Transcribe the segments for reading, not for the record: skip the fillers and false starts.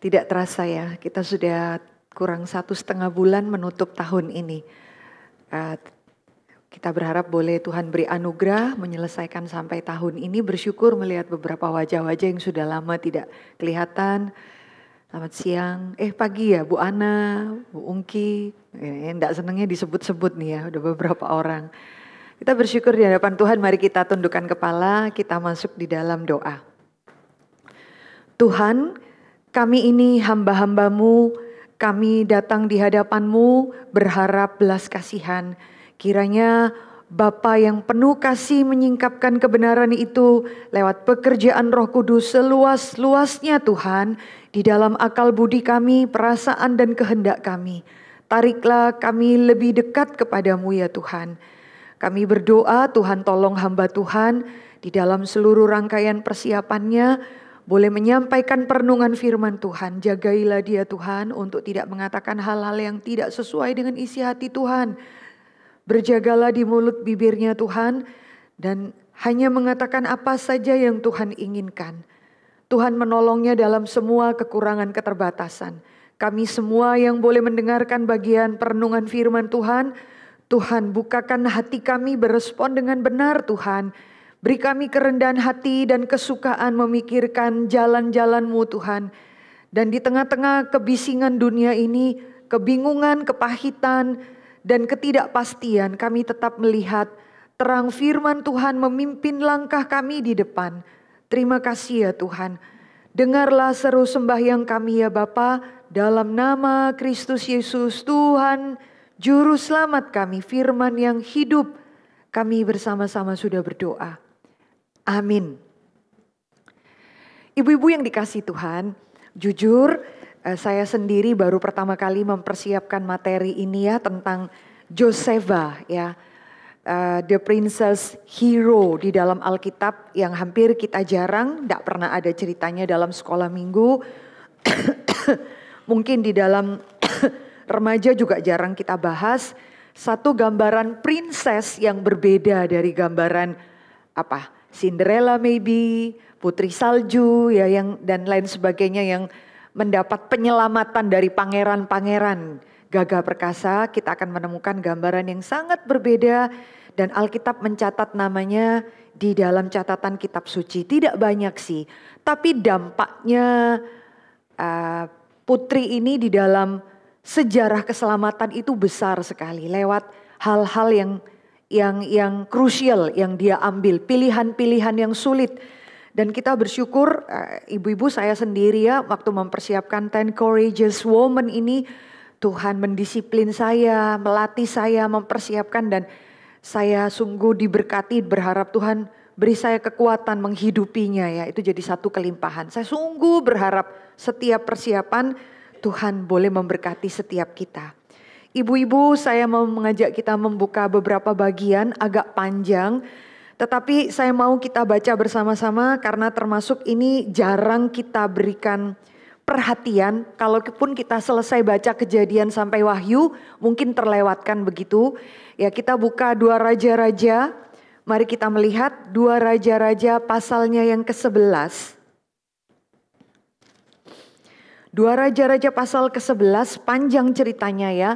Tidak terasa ya, kita sudah kurang 1,5 bulan menutup tahun ini. Kita berharap boleh Tuhan beri anugerah menyelesaikan sampai tahun ini. Bersyukur melihat beberapa wajah-wajah yang sudah lama tidak kelihatan. Selamat siang, pagi ya Bu Ana, Bu Ungki. Enggak senengnya disebut-sebut nih ya, udah beberapa orang. Kita bersyukur di hadapan Tuhan, mari kita tundukkan kepala, kita masuk di dalam doa. Tuhan, kami ini hamba-hambamu, kami datang di hadapan-Mu berharap belas kasihan. Kiranya Bapa yang penuh kasih menyingkapkan kebenaran itu lewat pekerjaan Roh Kudus seluas-luasnya Tuhan di dalam akal budi kami, perasaan dan kehendak kami. Tariklah kami lebih dekat kepadamu ya Tuhan. Kami berdoa Tuhan tolong hamba Tuhan di dalam seluruh rangkaian persiapannya boleh menyampaikan perenungan firman Tuhan. Jagailah dia Tuhan untuk tidak mengatakan hal-hal yang tidak sesuai dengan isi hati Tuhan. Berjagalah di mulut bibirnya Tuhan dan hanya mengatakan apa saja yang Tuhan inginkan. Tuhan menolongnya dalam semua kekurangan keterbatasan. Kami semua yang boleh mendengarkan bagian perenungan firman Tuhan, Tuhan bukakan hati kami berespon dengan benar Tuhan. Beri kami kerendahan hati dan kesukaan memikirkan jalan-jalan-Mu Tuhan. Dan di tengah-tengah kebisingan dunia ini, kebingungan, kepahitan, dan ketidakpastian, kami tetap melihat terang firman Tuhan memimpin langkah kami di depan. Terima kasih ya Tuhan. Dengarlah seru sembahyang kami ya Bapa, dalam nama Kristus Yesus Tuhan, Juru Selamat kami, firman yang hidup. Kami bersama-sama sudah berdoa. Amin. Ibu-ibu yang dikasihi Tuhan, jujur saya sendiri baru pertama kali mempersiapkan materi ini ya tentang Josheba ya. The Princess Hero di dalam Alkitab yang hampir kita jarang, tidak pernah ada ceritanya dalam sekolah minggu. Mungkin di dalam remaja juga jarang kita bahas. Satu gambaran princess yang berbeda dari gambaran Cinderella maybe, Putri Salju ya yang dan lain sebagainya yang mendapat penyelamatan dari pangeran-pangeran gagah perkasa. Kita akan menemukan gambaran yang sangat berbeda dan Alkitab mencatat namanya di dalam catatan kitab suci. Tidak banyak sih, tapi dampaknya putri ini di dalam sejarah keselamatan itu besar sekali lewat hal-hal yang krusial yang dia ambil, pilihan-pilihan yang sulit. Dan kita bersyukur ibu-ibu saya sendiri ya waktu mempersiapkan 10 Courageous Women ini Tuhan mendisiplin saya, melatih saya, mempersiapkan dan saya sungguh diberkati, berharap Tuhan beri saya kekuatan menghidupinya ya. Itu jadi satu kelimpahan. Saya sungguh berharap setiap persiapan Tuhan boleh memberkati setiap kita. Ibu-ibu, saya mau mengajak kita membuka beberapa bagian agak panjang. Tetapi saya mau kita baca bersama-sama karena termasuk ini jarang kita berikan perhatian. Kalaupun kita selesai baca Kejadian sampai Wahyu mungkin terlewatkan begitu. Ya kita buka 2 Raja-Raja. Mari kita melihat 2 Raja-Raja pasalnya yang ke-11. 2 Raja-Raja pasal ke-11 panjang ceritanya ya.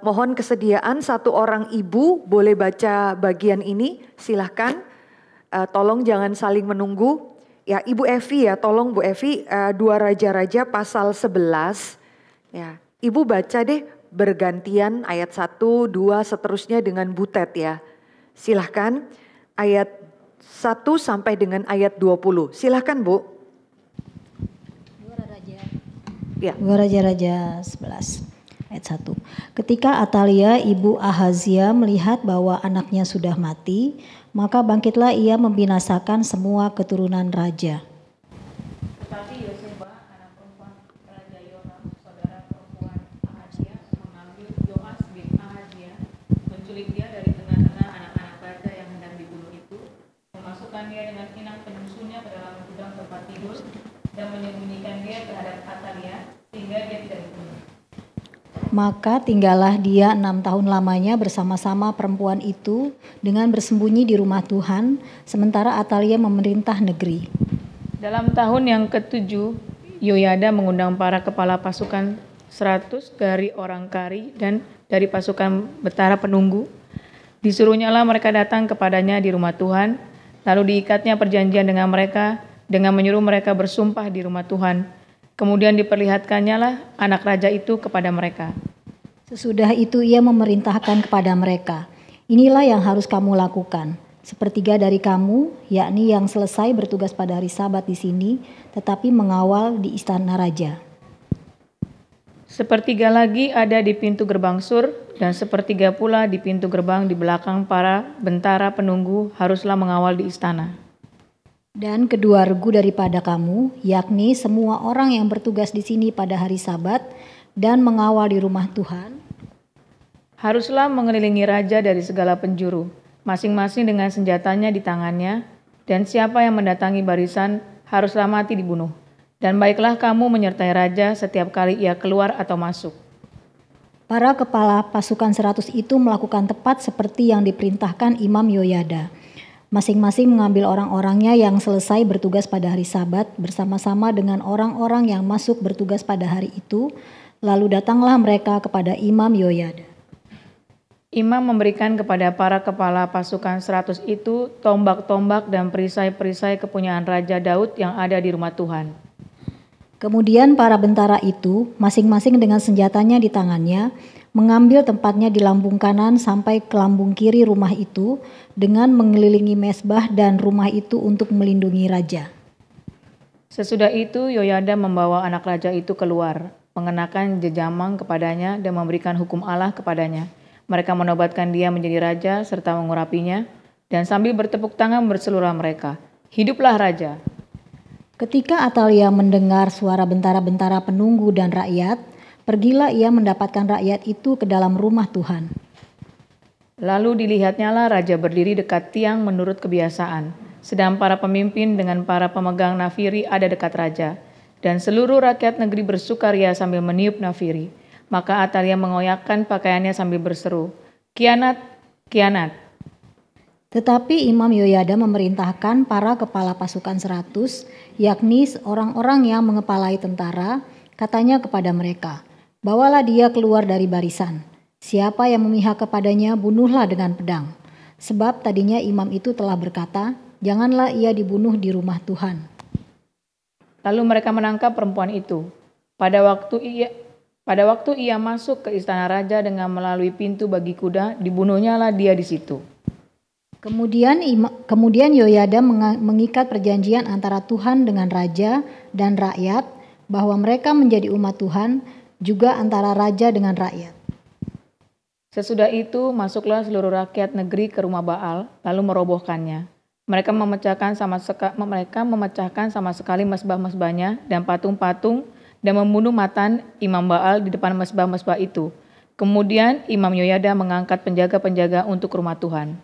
Mohon kesediaan satu orang ibu boleh baca bagian ini, silahkan. Tolong jangan saling menunggu. Ya Ibu Evi ya, tolong Bu Evi 2 Raja-Raja pasal 11. Ya, Ibu baca deh bergantian ayat 1, 2 seterusnya dengan Butet ya. Silahkan ayat 1 sampai dengan ayat 20. Silahkan Bu. 2 Raja-Raja 11 ayat 1. Ketika Atalia ibu Ahazia melihat bahwa anaknya sudah mati, maka bangkitlah ia membinasakan semua keturunan raja. Tetapi Josheba, anak perempuan Raja Yoram, saudara perempuan Ahazia, mengambil Yoas bin Ahazia, menculik dia dari tengah-tengah anak-anak raja yang hendak dibunuh itu, memasukkan dia dengan inang penyusunya ke dalam gudang tempat tidur, dan menyembunyikan dia terhadap Atalia, sehingga dia tidak dibunuh. Maka tinggallah dia 6 tahun lamanya bersama-sama perempuan itu dengan bersembunyi di rumah Tuhan, sementara Atalia memerintah negeri. Dalam tahun yang ke-7, Yoyada mengundang para kepala pasukan 100 dari orang Kari dan dari pasukan Betara penunggu. Disuruhnyalah mereka datang kepadanya di rumah Tuhan, lalu diikatnya perjanjian dengan mereka dengan menyuruh mereka bersumpah di rumah Tuhan. Kemudian diperlihatkannya lah anak raja itu kepada mereka. Sesudah itu ia memerintahkan kepada mereka, inilah yang harus kamu lakukan. Sepertiga dari kamu, yakni yang selesai bertugas pada hari Sabat di sini, tetapi mengawal di istana raja. Sepertiga lagi ada di pintu gerbang sur, dan sepertiga pula di pintu gerbang di belakang para bentara penunggu haruslah mengawal di istana. Dan kedua regu daripada kamu, yakni semua orang yang bertugas di sini pada hari Sabat dan mengawal di rumah Tuhan, haruslah mengelilingi raja dari segala penjuru, masing-masing dengan senjatanya di tangannya, dan siapa yang mendatangi barisan haruslah mati dibunuh. Dan baiklah kamu menyertai raja setiap kali ia keluar atau masuk. Para kepala pasukan 100 itu melakukan tepat seperti yang diperintahkan Imam Yoyada. Masing-masing mengambil orang-orangnya yang selesai bertugas pada hari Sabat bersama-sama dengan orang-orang yang masuk bertugas pada hari itu, lalu datanglah mereka kepada Imam Yoyada. Imam memberikan kepada para kepala pasukan 100 itu tombak-tombak dan perisai-perisai kepunyaan Raja Daud yang ada di rumah Tuhan. Kemudian para bentara itu, masing-masing dengan senjatanya di tangannya, mengambil tempatnya di lambung kanan sampai ke lambung kiri rumah itu dengan mengelilingi mezbah dan rumah itu untuk melindungi raja. Sesudah itu Yoyada membawa anak raja itu keluar, mengenakan jejamang kepadanya dan memberikan hukum Allah kepadanya. Mereka menobatkan dia menjadi raja serta mengurapinya, dan sambil bertepuk tangan berseluruh mereka, "Hiduplah raja!" Ketika Atalia mendengar suara bentara-bentara penunggu dan rakyat, pergilah ia mendapatkan rakyat itu ke dalam rumah Tuhan. Lalu dilihatnyalah raja berdiri dekat tiang menurut kebiasaan, sedang para pemimpin dengan para pemegang nafiri ada dekat raja, dan seluruh rakyat negeri bersukaria sambil meniup nafiri. Maka Atalia mengoyakkan pakaiannya sambil berseru, "Kianat, kianat!" Tetapi Imam Yoyada memerintahkan para kepala pasukan 100, yakni orang-orang yang mengepalai tentara, katanya kepada mereka, "Bawalah dia keluar dari barisan. Siapa yang memihak kepadanya, bunuhlah dengan pedang." Sebab tadinya imam itu telah berkata, "Janganlah ia dibunuh di rumah Tuhan." Lalu mereka menangkap perempuan itu. Pada waktu ia masuk ke istana raja dengan melalui pintu bagi kuda, dibunuhnyalah dia di situ. Kemudian Yoyada mengikat perjanjian antara Tuhan dengan raja dan rakyat, bahwa mereka menjadi umat Tuhan, juga antara raja dengan rakyat. Sesudah itu masuklah seluruh rakyat negeri ke rumah Baal, lalu merobohkannya. Mereka memecahkan sama sekali mesbah-mesbahnya dan patung-patung, dan membunuh Matan imam Baal di depan mesbah-mesbah itu. Kemudian Imam Yoyada mengangkat penjaga-penjaga untuk rumah Tuhan.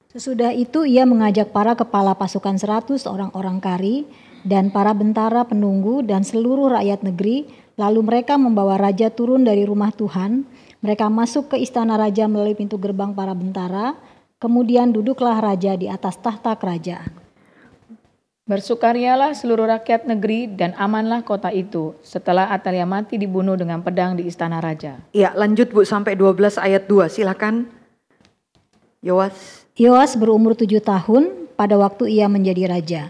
Sesudah itu ia mengajak para kepala pasukan 100 orang-orang Kari dan para bentara penunggu dan seluruh rakyat negeri, lalu mereka membawa raja turun dari rumah Tuhan. Mereka masuk ke istana raja melalui pintu gerbang para bentara, kemudian duduklah raja di atas tahta kerajaan. Bersukarialah seluruh rakyat negeri dan amanlah kota itu setelah Atalia mati dibunuh dengan pedang di istana raja. Ya, lanjut Bu sampai 12 ayat 2, silakan. Yoas berumur 7 tahun pada waktu ia menjadi raja.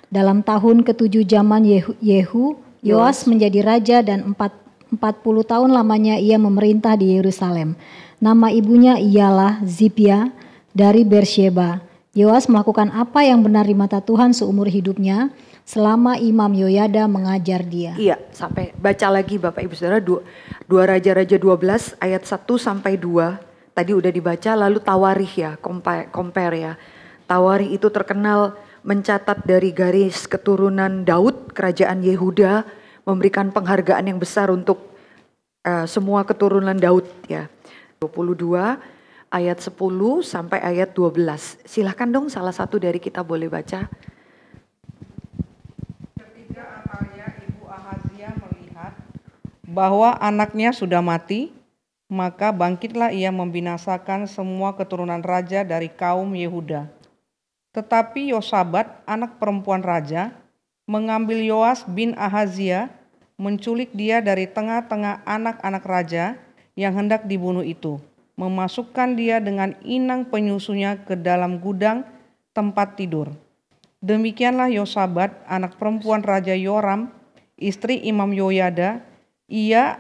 Dalam tahun ke-7 zaman Yehu, Yoas menjadi raja dan 40 tahun lamanya ia memerintah di Yerusalem. Nama ibunya ialah Zibia dari Bersheba. Yoas melakukan apa yang benar di mata Tuhan seumur hidupnya selama Imam Yoyada mengajar dia. Iya, sampai baca lagi Bapak Ibu Saudara 2 Raja-Raja 12 ayat 1 sampai 2. Tadi udah dibaca, lalu Tawarikh ya, compare ya. Tawarikh itu terkenal mencatat dari garis keturunan Daud, kerajaan Yehuda, memberikan penghargaan yang besar untuk semua keturunan Daud ya. 22 ayat 10 sampai ayat 12. Silahkan dong salah satu dari kita boleh baca. Ketika Atalia ibu Ahazia melihat bahwa anaknya sudah mati, maka bangkitlah ia membinasakan semua keturunan raja dari kaum Yehuda. Tetapi Yosabat, anak perempuan raja, mengambil Yoas bin Ahazia, menculik dia dari tengah-tengah anak-anak raja yang hendak dibunuh itu, memasukkan dia dengan inang penyusunya ke dalam gudang tempat tidur. Demikianlah Yosabat, anak perempuan Raja Yoram, istri Imam Yoyada, ia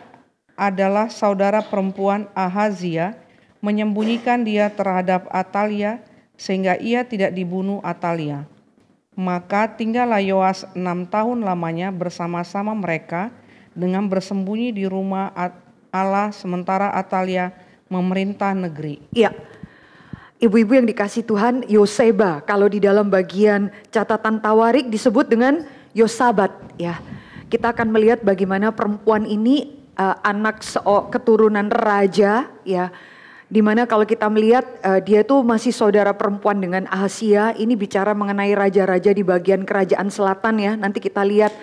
adalah saudara perempuan Ahazia, menyembunyikan dia terhadap Atalia, sehingga ia tidak dibunuh Atalia. Maka tinggallah Yoas 6 tahun lamanya bersama-sama mereka dengan bersembunyi di rumah Allah, sementara Atalia memerintah negeri. Iya, ibu-ibu yang dikasih Tuhan, Yoseba, kalau di dalam bagian catatan Tawarik disebut dengan Yosabat. Ya, kita akan melihat bagaimana perempuan ini anak keturunan raja, ya. Dimana kalau kita melihat dia itu masih saudara perempuan dengan Ahazia. Ini bicara mengenai raja-raja di bagian kerajaan selatan, ya. Nanti kita lihat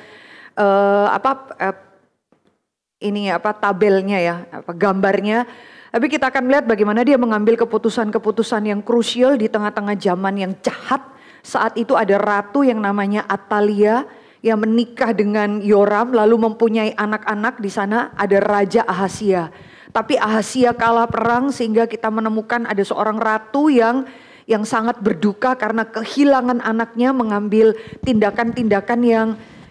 tabelnya, ya, gambarnya. Tapi kita akan melihat bagaimana dia mengambil keputusan-keputusan yang krusial di tengah-tengah zaman yang jahat. Saat itu ada ratu yang namanya Atalia yang menikah dengan Yoram lalu mempunyai anak-anak. Di sana ada Raja Ahazia. Tapi Ahazia kalah perang sehingga kita menemukan ada seorang ratu yang sangat berduka karena kehilangan anaknya, mengambil tindakan-tindakan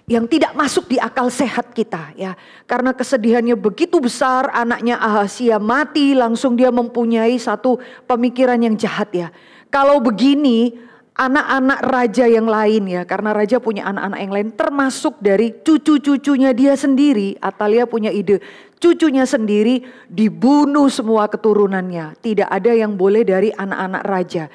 yang tidak masuk di akal sehat kita, ya. Karena kesedihannya begitu besar, anaknya Ahazia mati, langsung dia mempunyai satu pemikiran yang jahat, ya. Kalau begini, anak-anak raja yang lain, ya, karena raja punya anak-anak yang lain, termasuk dari cucu-cucunya dia sendiri. Atalia punya ide, cucunya sendiri dibunuh semua keturunannya. Tidak ada yang boleh dari anak-anak raja.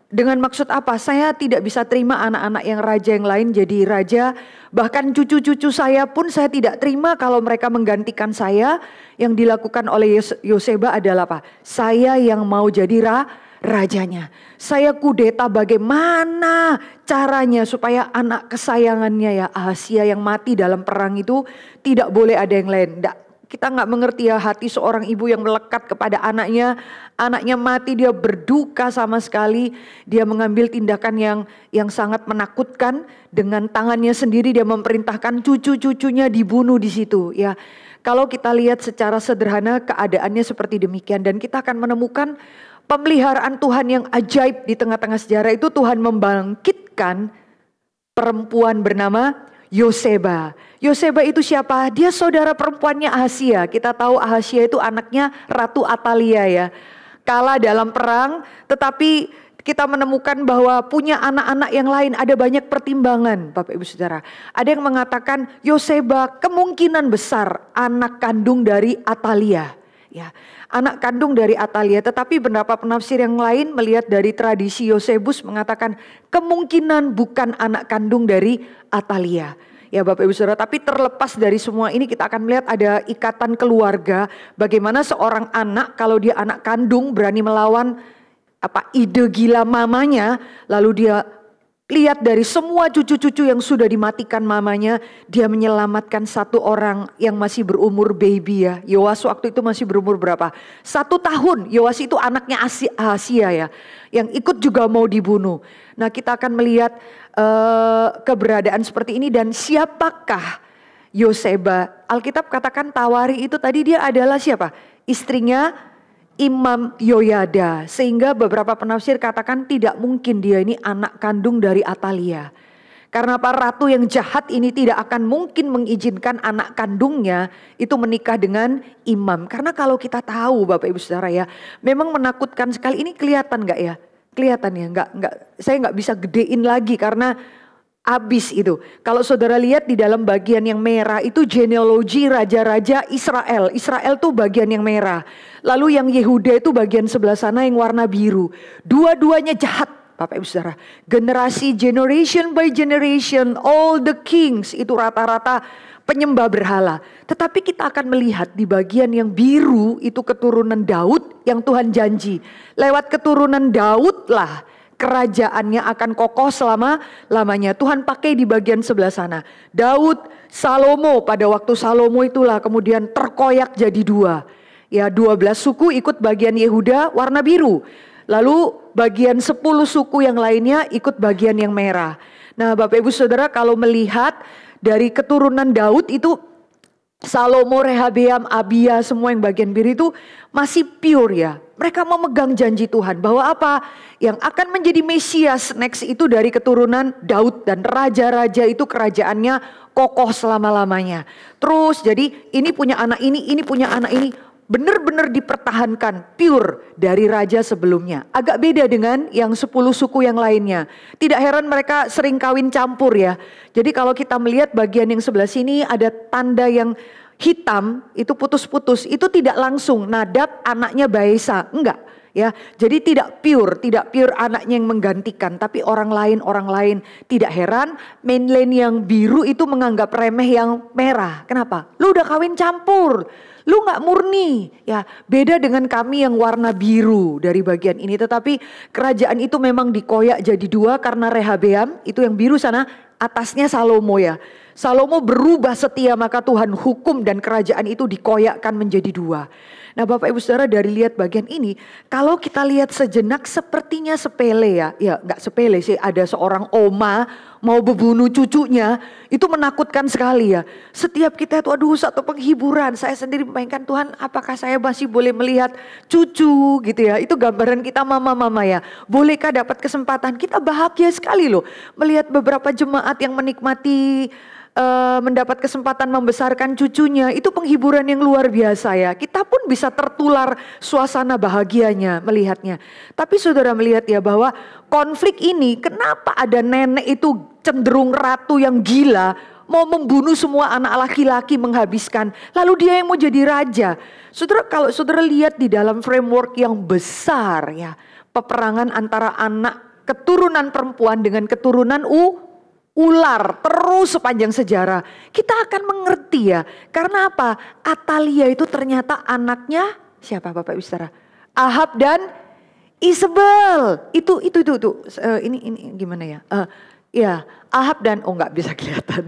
Dengan maksud apa? Saya tidak bisa terima anak-anak yang raja yang lain jadi raja. Bahkan cucu-cucu saya pun saya tidak terima kalau mereka menggantikan saya. Yang dilakukan oleh Yoseba adalah apa? Saya yang mau jadi rajanya. Saya kudeta bagaimana caranya supaya anak kesayangannya, ya, Ahazia yang mati dalam perang itu tidak boleh ada yang lain. Kita nggak mengerti, ya, hati seorang ibu yang melekat kepada anaknya. Anaknya mati, dia berduka sama sekali. Dia mengambil tindakan yang sangat menakutkan. Dengan tangannya sendiri dia memerintahkan cucu-cucunya dibunuh di situ, ya. Kalau kita lihat secara sederhana keadaannya seperti demikian, dan kita akan menemukan pemeliharaan Tuhan yang ajaib di tengah-tengah sejarah itu. Tuhan membangkitkan perempuan bernama Yoseba. Yoseba itu siapa? Dia saudara perempuannya Ahazia. Kita tahu Ahazia itu anaknya Ratu Atalia, ya. Kalah dalam perang, tetapi kita menemukan bahwa punya anak-anak yang lain. Ada banyak pertimbangan, Bapak Ibu Saudara. Ada yang mengatakan Yoseba kemungkinan besar anak kandung dari Atalia, ya. Anak kandung dari Atalia. Tetapi beberapa penafsir yang lain melihat dari tradisi Yosebus mengatakan kemungkinan bukan anak kandung dari Atalia. Ya Bapak Ibu Saudara, tapi terlepas dari semua ini kita akan melihat ada ikatan keluarga. Bagaimana seorang anak kalau dia anak kandung berani melawan ide gila mamanya. Lalu dia lihat dari semua cucu-cucu yang sudah dimatikan mamanya, dia menyelamatkan satu orang yang masih berumur baby, ya. Yoas waktu itu masih berumur berapa? 1 tahun. Yoas itu anaknya Ahazia, ya, yang ikut juga mau dibunuh. Nah, kita akan melihat keberadaan seperti ini dan siapakah Yoseba. Alkitab katakan Tawari itu tadi dia adalah siapa? Istrinya Imam Yoyada. Sehingga beberapa penafsir katakan tidak mungkin dia ini anak kandung dari Atalia. Karena para ratu yang jahat ini tidak akan mungkin mengizinkan anak kandungnya itu menikah dengan imam. Karena kalau kita tahu Bapak Ibu Saudara, ya, memang menakutkan sekali. Ini kelihatan gak, ya? Kelihatan, ya? Saya nggak bisa gedein lagi karena habis itu. Kalau saudara lihat di dalam bagian yang merah itu genealogi raja-raja Israel. Israel tuh bagian yang merah. Lalu yang Yehuda itu bagian sebelah sana yang warna biru. Dua-duanya jahat, Bapak Ibu Saudara. Generation by generation, all the kings itu rata-rata penyembah berhala. Tetapi kita akan melihat di bagian yang biru itu keturunan Daud yang Tuhan janji. Lewat keturunan Daud lah kerajaannya akan kokoh selama-lamanya. Tuhan pakai di bagian sebelah sana. Daud, Salomo, pada waktu Salomo itulah kemudian terkoyak jadi 2. Ya, 12 suku ikut bagian Yehuda warna biru. Lalu bagian 10 suku yang lainnya ikut bagian yang merah. Nah Bapak Ibu Saudara, kalau melihat dari keturunan Daud itu Salomo, Rehabeam, Abia, semua yang bagian biru itu masih pure ya. Mereka memegang janji Tuhan bahwa apa? Yang akan menjadi Mesias next itu dari keturunan Daud, dan raja-raja itu kerajaannya kokoh selama-lamanya. Terus jadi ini punya anak ini punya anak ini. Benar-benar dipertahankan pure dari raja sebelumnya. Agak beda dengan yang 10 suku yang lainnya. Tidak heran mereka sering kawin campur ya. Jadi kalau kita melihat bagian yang sebelah sini ada tanda yang hitam, itu putus-putus. Itu tidak langsung Nadab anaknya Baesa, enggak ya. Jadi tidak pure anaknya yang menggantikan, tapi orang lain. Tidak heran mainland yang biru itu menganggap remeh yang merah. Kenapa? Lu udah kawin campur. Lu gak murni, ya beda dengan kami yang warna biru dari bagian ini. Tetapi kerajaan itu memang dikoyak jadi dua karena Rehabeam, itu yang biru sana, atasnya Salomo ya. Salomo berubah setia, maka Tuhan hukum dan kerajaan itu dikoyakkan menjadi dua. Nah Bapak Ibu Saudara, dari lihat bagian ini, kalau kita lihat sejenak sepertinya sepele ya. Ya gak sepele sih, ada seorang oma mau membunuh cucunya, itu menakutkan sekali ya. Setiap kita itu aduh satu penghiburan, saya sendiri memainkan Tuhan apakah saya masih boleh melihat cucu gitu ya. Itu gambaran kita mama-mama ya. Bolehkah dapat kesempatan, kita bahagia sekali loh. Melihat beberapa jemaat yang menikmati mendapat kesempatan membesarkan cucunya, itu penghiburan yang luar biasa ya. Kita pun bisa tertular suasana bahagianya melihatnya. Tapi saudara melihat ya bahwa konflik ini, kenapa ada nenek itu cenderung ratu yang gila, mau membunuh semua anak laki-laki, menghabiskan, lalu dia yang mau jadi raja. Saudara, kalau saudara lihat di dalam framework yang besar ya, peperangan antara anak keturunan perempuan dengan keturunan ular terus sepanjang sejarah, kita akan mengerti ya. Karena apa? Atalia itu ternyata anaknya siapa Bapak Ibu Saudara? Ahab dan Isabel. Itu ini gimana ya? Ya Ahab dan nggak bisa kelihatan.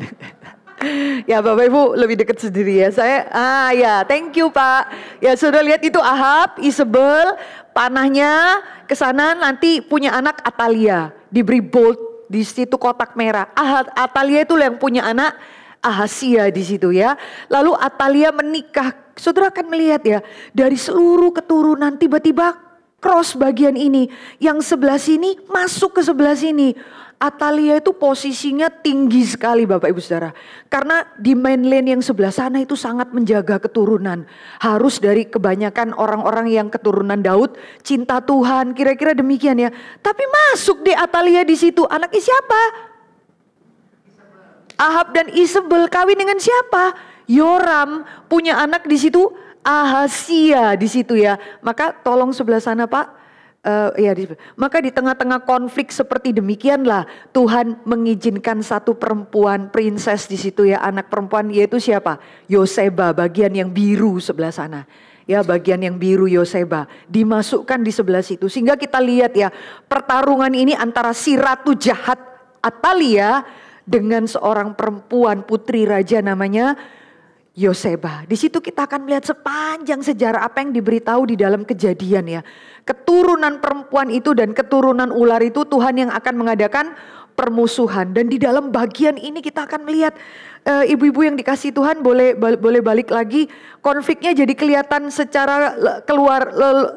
Ya Bapak Ibu lebih dekat sendiri ya. Saya ya thank you Pak. Ya sudah lihat itu Ahab, Isabel, panahnya ke sana nanti punya anak Atalia, diberi bold di situ kotak merah. Atalia itu yang punya anak Ahasia di situ ya. Lalu Atalia menikah. Saudara akan melihat ya, dari seluruh keturunan tiba-tiba cross bagian ini, yang sebelah sini masuk ke sebelah sini. Atalia itu posisinya tinggi sekali Bapak Ibu Saudara. Karena di mainland yang sebelah sana itu sangat menjaga keturunan. Harus dari kebanyakan orang-orang yang keturunan Daud, cinta Tuhan, kira-kira demikian ya. Tapi masuk deh Atalia di situ. Anaknya siapa? Ahab dan Isabel kawin dengan siapa? Yoram punya anak di situ, Ahasia di situ ya. Maka tolong sebelah sana Pak. Maka di tengah-tengah konflik seperti demikianlah Tuhan mengizinkan satu perempuan princess di situ ya, anak perempuan, yaitu siapa? Yoseba, bagian yang biru sebelah sana. Ya, bagian yang biru Yoseba dimasukkan di sebelah situ, sehingga kita lihat ya pertarungan ini antara si ratu jahat Atalia dengan seorang perempuan putri raja namanya Yoseba. Di situ kita akan melihat sepanjang sejarah apa yang diberitahu di dalam Kejadian ya. Keturunan perempuan itu dan keturunan ular itu Tuhan yang akan mengadakan permusuhan. Dan di dalam bagian ini kita akan melihat ibu-ibu yang dikasih Tuhan boleh balik lagi. Konfliknya jadi kelihatan secara keluar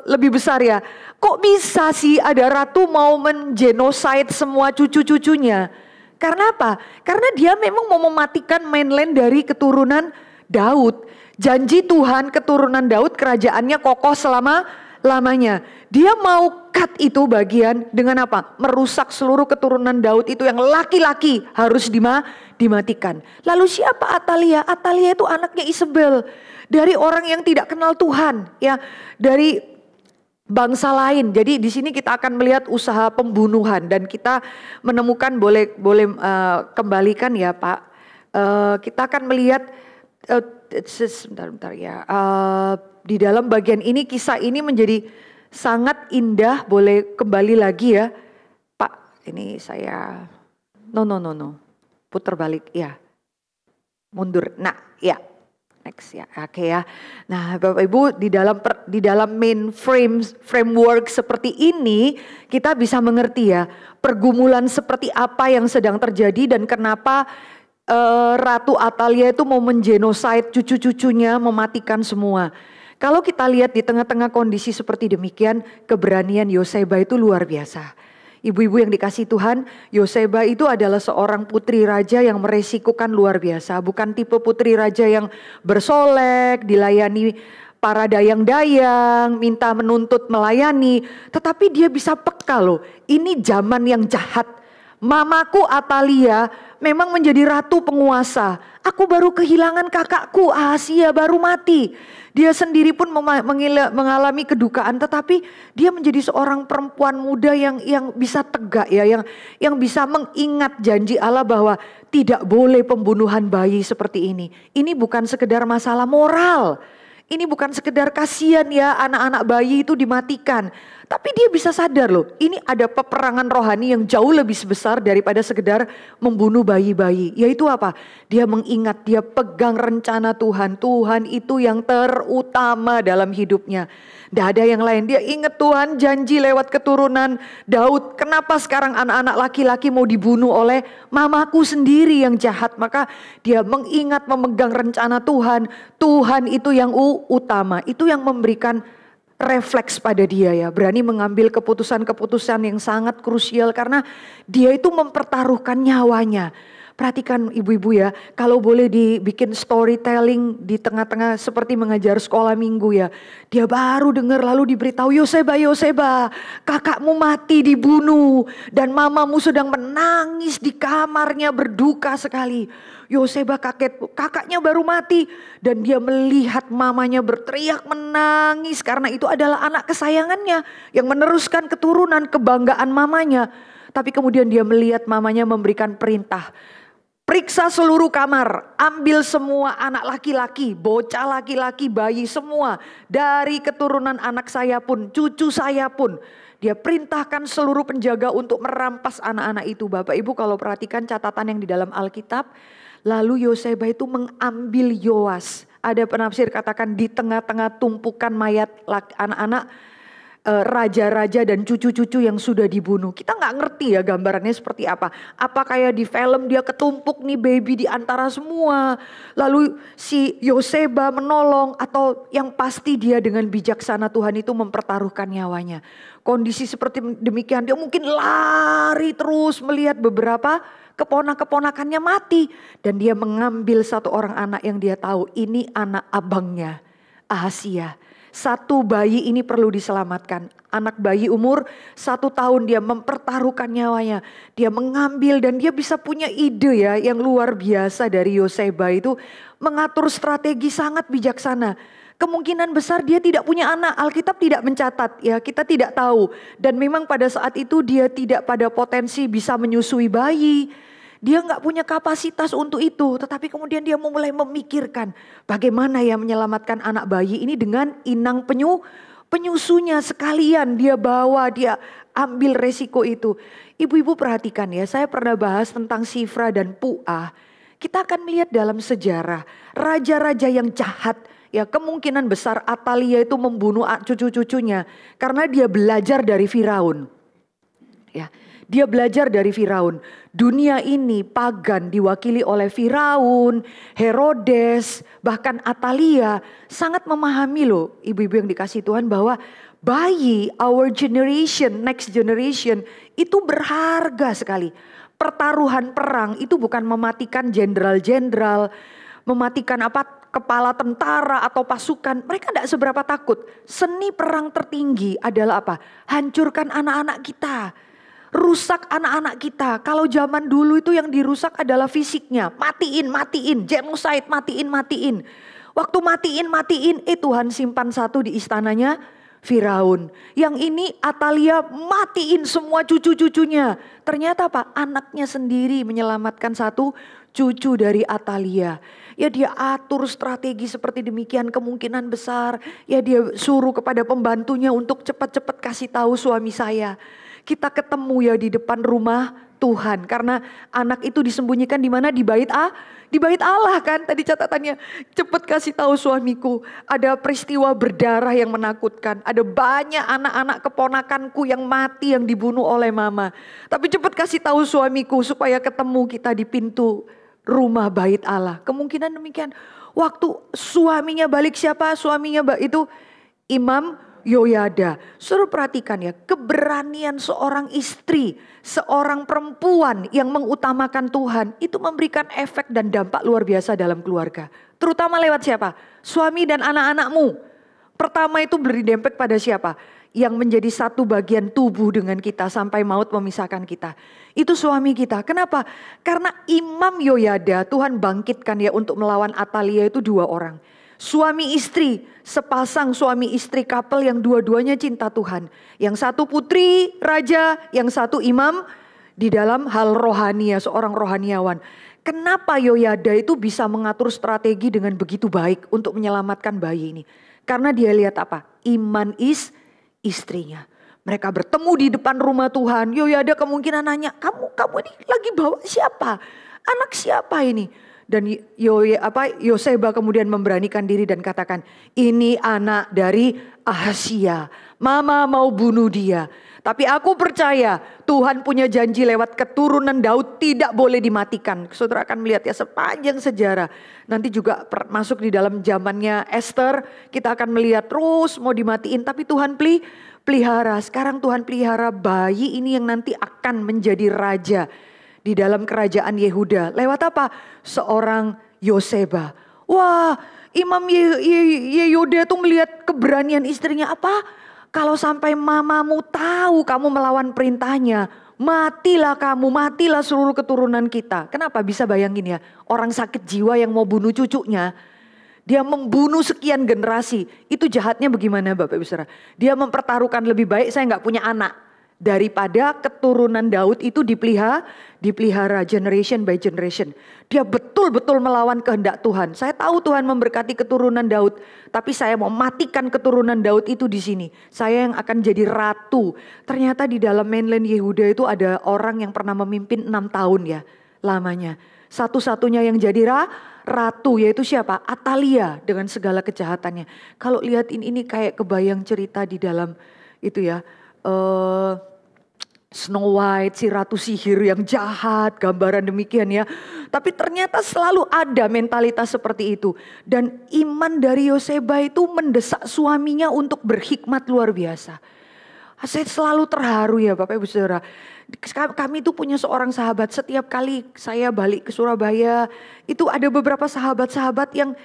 lebih besar ya. Kok bisa sih ada ratu mau mengenoside semua cucu-cucunya? Karena apa? Karena dia memang mau mematikan mainland dari keturunan Daud. Janji Tuhan keturunan Daud kerajaannya kokoh selama-lamanya. Dia mau cut itu bagian dengan apa? Merusak seluruh keturunan Daud itu yang laki-laki harus dimatikan. Lalu siapa Atalia? Atalia itu anaknya Isabel. Dari orang yang tidak kenal Tuhan ya, dari bangsa lain. Jadi di sini kita akan melihat usaha pembunuhan dan kita menemukan boleh kembalikan ya Pak. Kita akan melihat sebentar ya. Di dalam bagian ini kisah ini menjadi sangat indah. Boleh kembali lagi ya Pak. Ini saya no putar balik ya, mundur. Nah ya Next ya, oke ya. Nah, Bapak Ibu, di dalam main framework seperti ini kita bisa mengerti ya pergumulan seperti apa yang sedang terjadi dan kenapa Ratu Atalia itu mau mengenoside cucu-cucunya, mematikan semua. Kalau kita lihat di tengah-tengah kondisi seperti demikian, keberanian Yoseba itu luar biasa. Ibu-ibu yang dikasih Tuhan, Yoseba itu adalah seorang putri raja yang meresikukan luar biasa. Bukan tipe putri raja yang bersolek, dilayani para dayang-dayang, minta menuntut melayani. Tetapi dia bisa peka loh, ini zaman yang jahat. Mamaku Atalia memang menjadi ratu penguasa. Aku baru kehilangan kakakku Ahazia, baru mati. Dia sendiri pun mengalami kedukaan, tetapi dia menjadi seorang perempuan muda yang bisa tegak ya, yang bisa mengingat janji Allah bahwa tidak boleh pembunuhan bayi seperti ini. Ini bukan sekedar masalah moral. Ini bukan sekedar kasihan ya anak-anak bayi itu dimatikan. Tapi dia bisa sadar loh, ini ada peperangan rohani yang jauh lebih besar daripada sekedar membunuh bayi-bayi. Yaitu apa? Dia mengingat, dia pegang rencana Tuhan. Tuhan itu yang terutama dalam hidupnya. Tidak ada yang lain. Dia ingat Tuhan janji lewat keturunan Daud. Kenapa sekarang anak-anak laki-laki mau dibunuh oleh mamaku sendiri yang jahat. Maka dia mengingat, memegang rencana Tuhan. Tuhan itu yang utama. Itu yang memberikan refleks pada dia ya. Berani mengambil keputusan-keputusan yang sangat krusial. Karena dia itu mempertaruhkan nyawanya. Perhatikan ibu-ibu ya, kalau boleh dibikin storytelling di tengah-tengah seperti mengajar sekolah minggu ya. Dia baru dengar lalu diberitahu, Yoseba, kakakmu mati dibunuh. Dan mamamu sedang menangis di kamarnya berduka sekali. Yoseba kaget, kakaknya baru mati. Dan dia melihat mamanya berteriak menangis karena itu adalah anak kesayangannya. Yang meneruskan keturunan kebanggaan mamanya. Tapi kemudian dia melihat mamanya memberikan perintah. Periksa seluruh kamar, ambil semua anak laki-laki, bocah laki-laki, bayi semua. Dari keturunan anak saya pun, cucu saya pun. Dia perintahkan seluruh penjaga untuk merampas anak-anak itu. Bapak Ibu kalau perhatikan catatan yang di dalam Alkitab. Lalu Yoseba itu mengambil Yoas. Ada penafsir katakan di tengah-tengah tumpukan mayat anak-anak. Raja-raja dan cucu-cucu yang sudah dibunuh. Kita nggak ngerti ya gambarannya seperti apa. Apa kayak di film dia ketumpuk nih baby di antara semua. Lalu si Yoseba menolong atau yang pasti dia dengan bijaksana Tuhan itu mempertaruhkan nyawanya. Kondisi seperti demikian dia mungkin lari terus melihat beberapa keponak-keponakannya mati. Dan dia mengambil satu orang anak yang dia tahu ini anak abangnya Ahazia. Satu bayi ini perlu diselamatkan. Anak bayi umur 1 tahun dia mempertaruhkan nyawanya. Dia mengambil dan dia bisa punya ide ya yang luar biasa dari Yoseba itu. Mengatur strategi sangat bijaksana. Kemungkinan besar dia tidak punya anak. Alkitab tidak mencatat ya, kita tidak tahu. Dan memang pada saat itu dia tidak pada potensi bisa menyusui bayi. Dia nggak punya kapasitas untuk itu, tetapi kemudian dia mulai memikirkan bagaimana ya menyelamatkan anak bayi ini dengan inang penyusunya sekalian dia bawa, dia ambil resiko itu. Ibu-ibu perhatikan ya, saya pernah bahas tentang Sifra dan Puah. Kita akan melihat dalam sejarah raja-raja yang jahat. Ya kemungkinan besar Atalia itu membunuh cucu-cucunya karena dia belajar dari Firaun. Ya. Dia belajar dari Firaun. Dunia ini pagan diwakili oleh Firaun, Herodes, bahkan Atalia sangat memahami loh ibu-ibu yang dikasih Tuhan bahwa bayi, our generation, next generation itu berharga sekali. Pertaruhan perang itu bukan mematikan jenderal-jenderal, mematikan kepala tentara atau pasukan. Mereka tidak seberapa takut. Seni perang tertinggi adalah apa? Hancurkan anak-anak kita. Rusak anak-anak kita. Kalau zaman dulu itu yang dirusak adalah fisiknya. Matiin, genocide, matiin. Waktu matiin, Tuhan simpan satu di istananya Firaun. Yang ini Atalia matiin semua cucu-cucunya. Ternyata apa? Anaknya sendiri menyelamatkan satu cucu dari Atalia. Ya dia atur strategi seperti demikian, kemungkinan besar. Ya dia suruh kepada pembantunya untuk cepat-cepat kasih tahu suami saya. Kita ketemu ya di depan rumah Tuhan. Karena anak itu disembunyikan di mana? Di bait Di bait Allah kan tadi catatannya, cepet kasih tahu suamiku, ada peristiwa berdarah yang menakutkan. Ada banyak anak-anak keponakanku yang mati, yang dibunuh oleh mama. Tapi cepet kasih tahu suamiku supaya ketemu kita di pintu rumah bait Allah. Kemungkinan demikian. Waktu suaminya balik, siapa suaminya itu? Imam Yoyada. Suruh perhatikan ya, keberanian seorang istri, seorang perempuan yang mengutamakan Tuhan, itu memberikan efek dan dampak luar biasa dalam keluarga. Terutama lewat siapa? Suami dan anak-anakmu. Pertama itu beri dampak pada siapa? Yang menjadi satu bagian tubuh dengan kita sampai maut memisahkan kita. Itu suami kita. Kenapa? Karena Imam Yoyada Tuhan bangkitkan ya untuk melawan Atalia itu 2 orang. Suami istri, sepasang suami istri couple yang dua-duanya cinta Tuhan. Yang satu putri raja, yang satu imam di dalam hal rohania, seorang rohaniawan. Kenapa Yoyada itu bisa mengatur strategi dengan begitu baik untuk menyelamatkan bayi ini? Karena dia lihat apa? Iman istrinya. Mereka bertemu di depan rumah Tuhan. Yoyada kemungkinan nanya, kamu ini lagi bawa siapa? Anak siapa ini? Dan Yoseba kemudian memberanikan diri dan katakan, ini anak dari Ahazia. Mama mau bunuh dia. Tapi aku percaya Tuhan punya janji lewat keturunan Daud tidak boleh dimatikan. Saudara akan melihat ya sepanjang sejarah. Nanti juga masuk di dalam zamannya Esther. Kita akan melihat terus mau dimatiin. Tapi Tuhan pelihara. Sekarang Tuhan pelihara bayi ini yang nanti akan menjadi raja di dalam kerajaan Yehuda. Lewat apa? Seorang Yoseba. Wah, Imam Yehuda tuh melihat keberanian istrinya. Apa? Kalau sampai mamamu tahu kamu melawan perintahnya, matilah kamu, matilah seluruh keturunan kita. Kenapa? Bisa bayangin ya, orang sakit jiwa yang mau bunuh cucunya, dia membunuh sekian generasi. Itu jahatnya bagaimana Bapak Ibu Saudara? Dia mempertaruhkan lebih baik saya nggak punya anak, daripada keturunan Daud itu dipelihara generation by generation. Dia betul-betul melawan kehendak Tuhan. Saya tahu Tuhan memberkati keturunan Daud, tapi saya mau matikan keturunan Daud itu di sini. Saya yang akan jadi ratu. Ternyata di dalam mainland Yehuda itu ada orang yang pernah memimpin 6 tahun ya lamanya. Satu-satunya yang jadi ratu yaitu siapa? Atalia dengan segala kejahatannya. Kalau lihat ini kayak kebayang cerita di dalam itu ya. Snow White, si ratu sihir yang jahat, gambaran demikian ya. Tapi ternyata selalu ada mentalitas seperti itu. Dan iman dari Yoseba itu mendesak suaminya untuk berhikmat luar biasa. Saya selalu terharu ya Bapak Ibu Saudara. Kami itu punya seorang sahabat, setiap kali saya balik ke Surabaya, itu ada beberapa sahabat-sahabat yang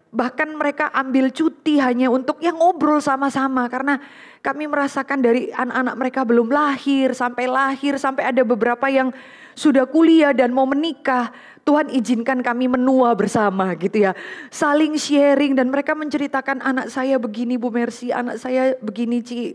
bahkan mereka ambil cuti hanya untuk yang ngobrol sama-sama. Karena kami merasakan dari anak-anak mereka belum lahir, sampai ada beberapa yang sudah kuliah dan mau menikah. Tuhan izinkan kami menua bersama gitu ya. Saling sharing dan mereka menceritakan anak saya begini Bu Mercy, anak saya begini Ci.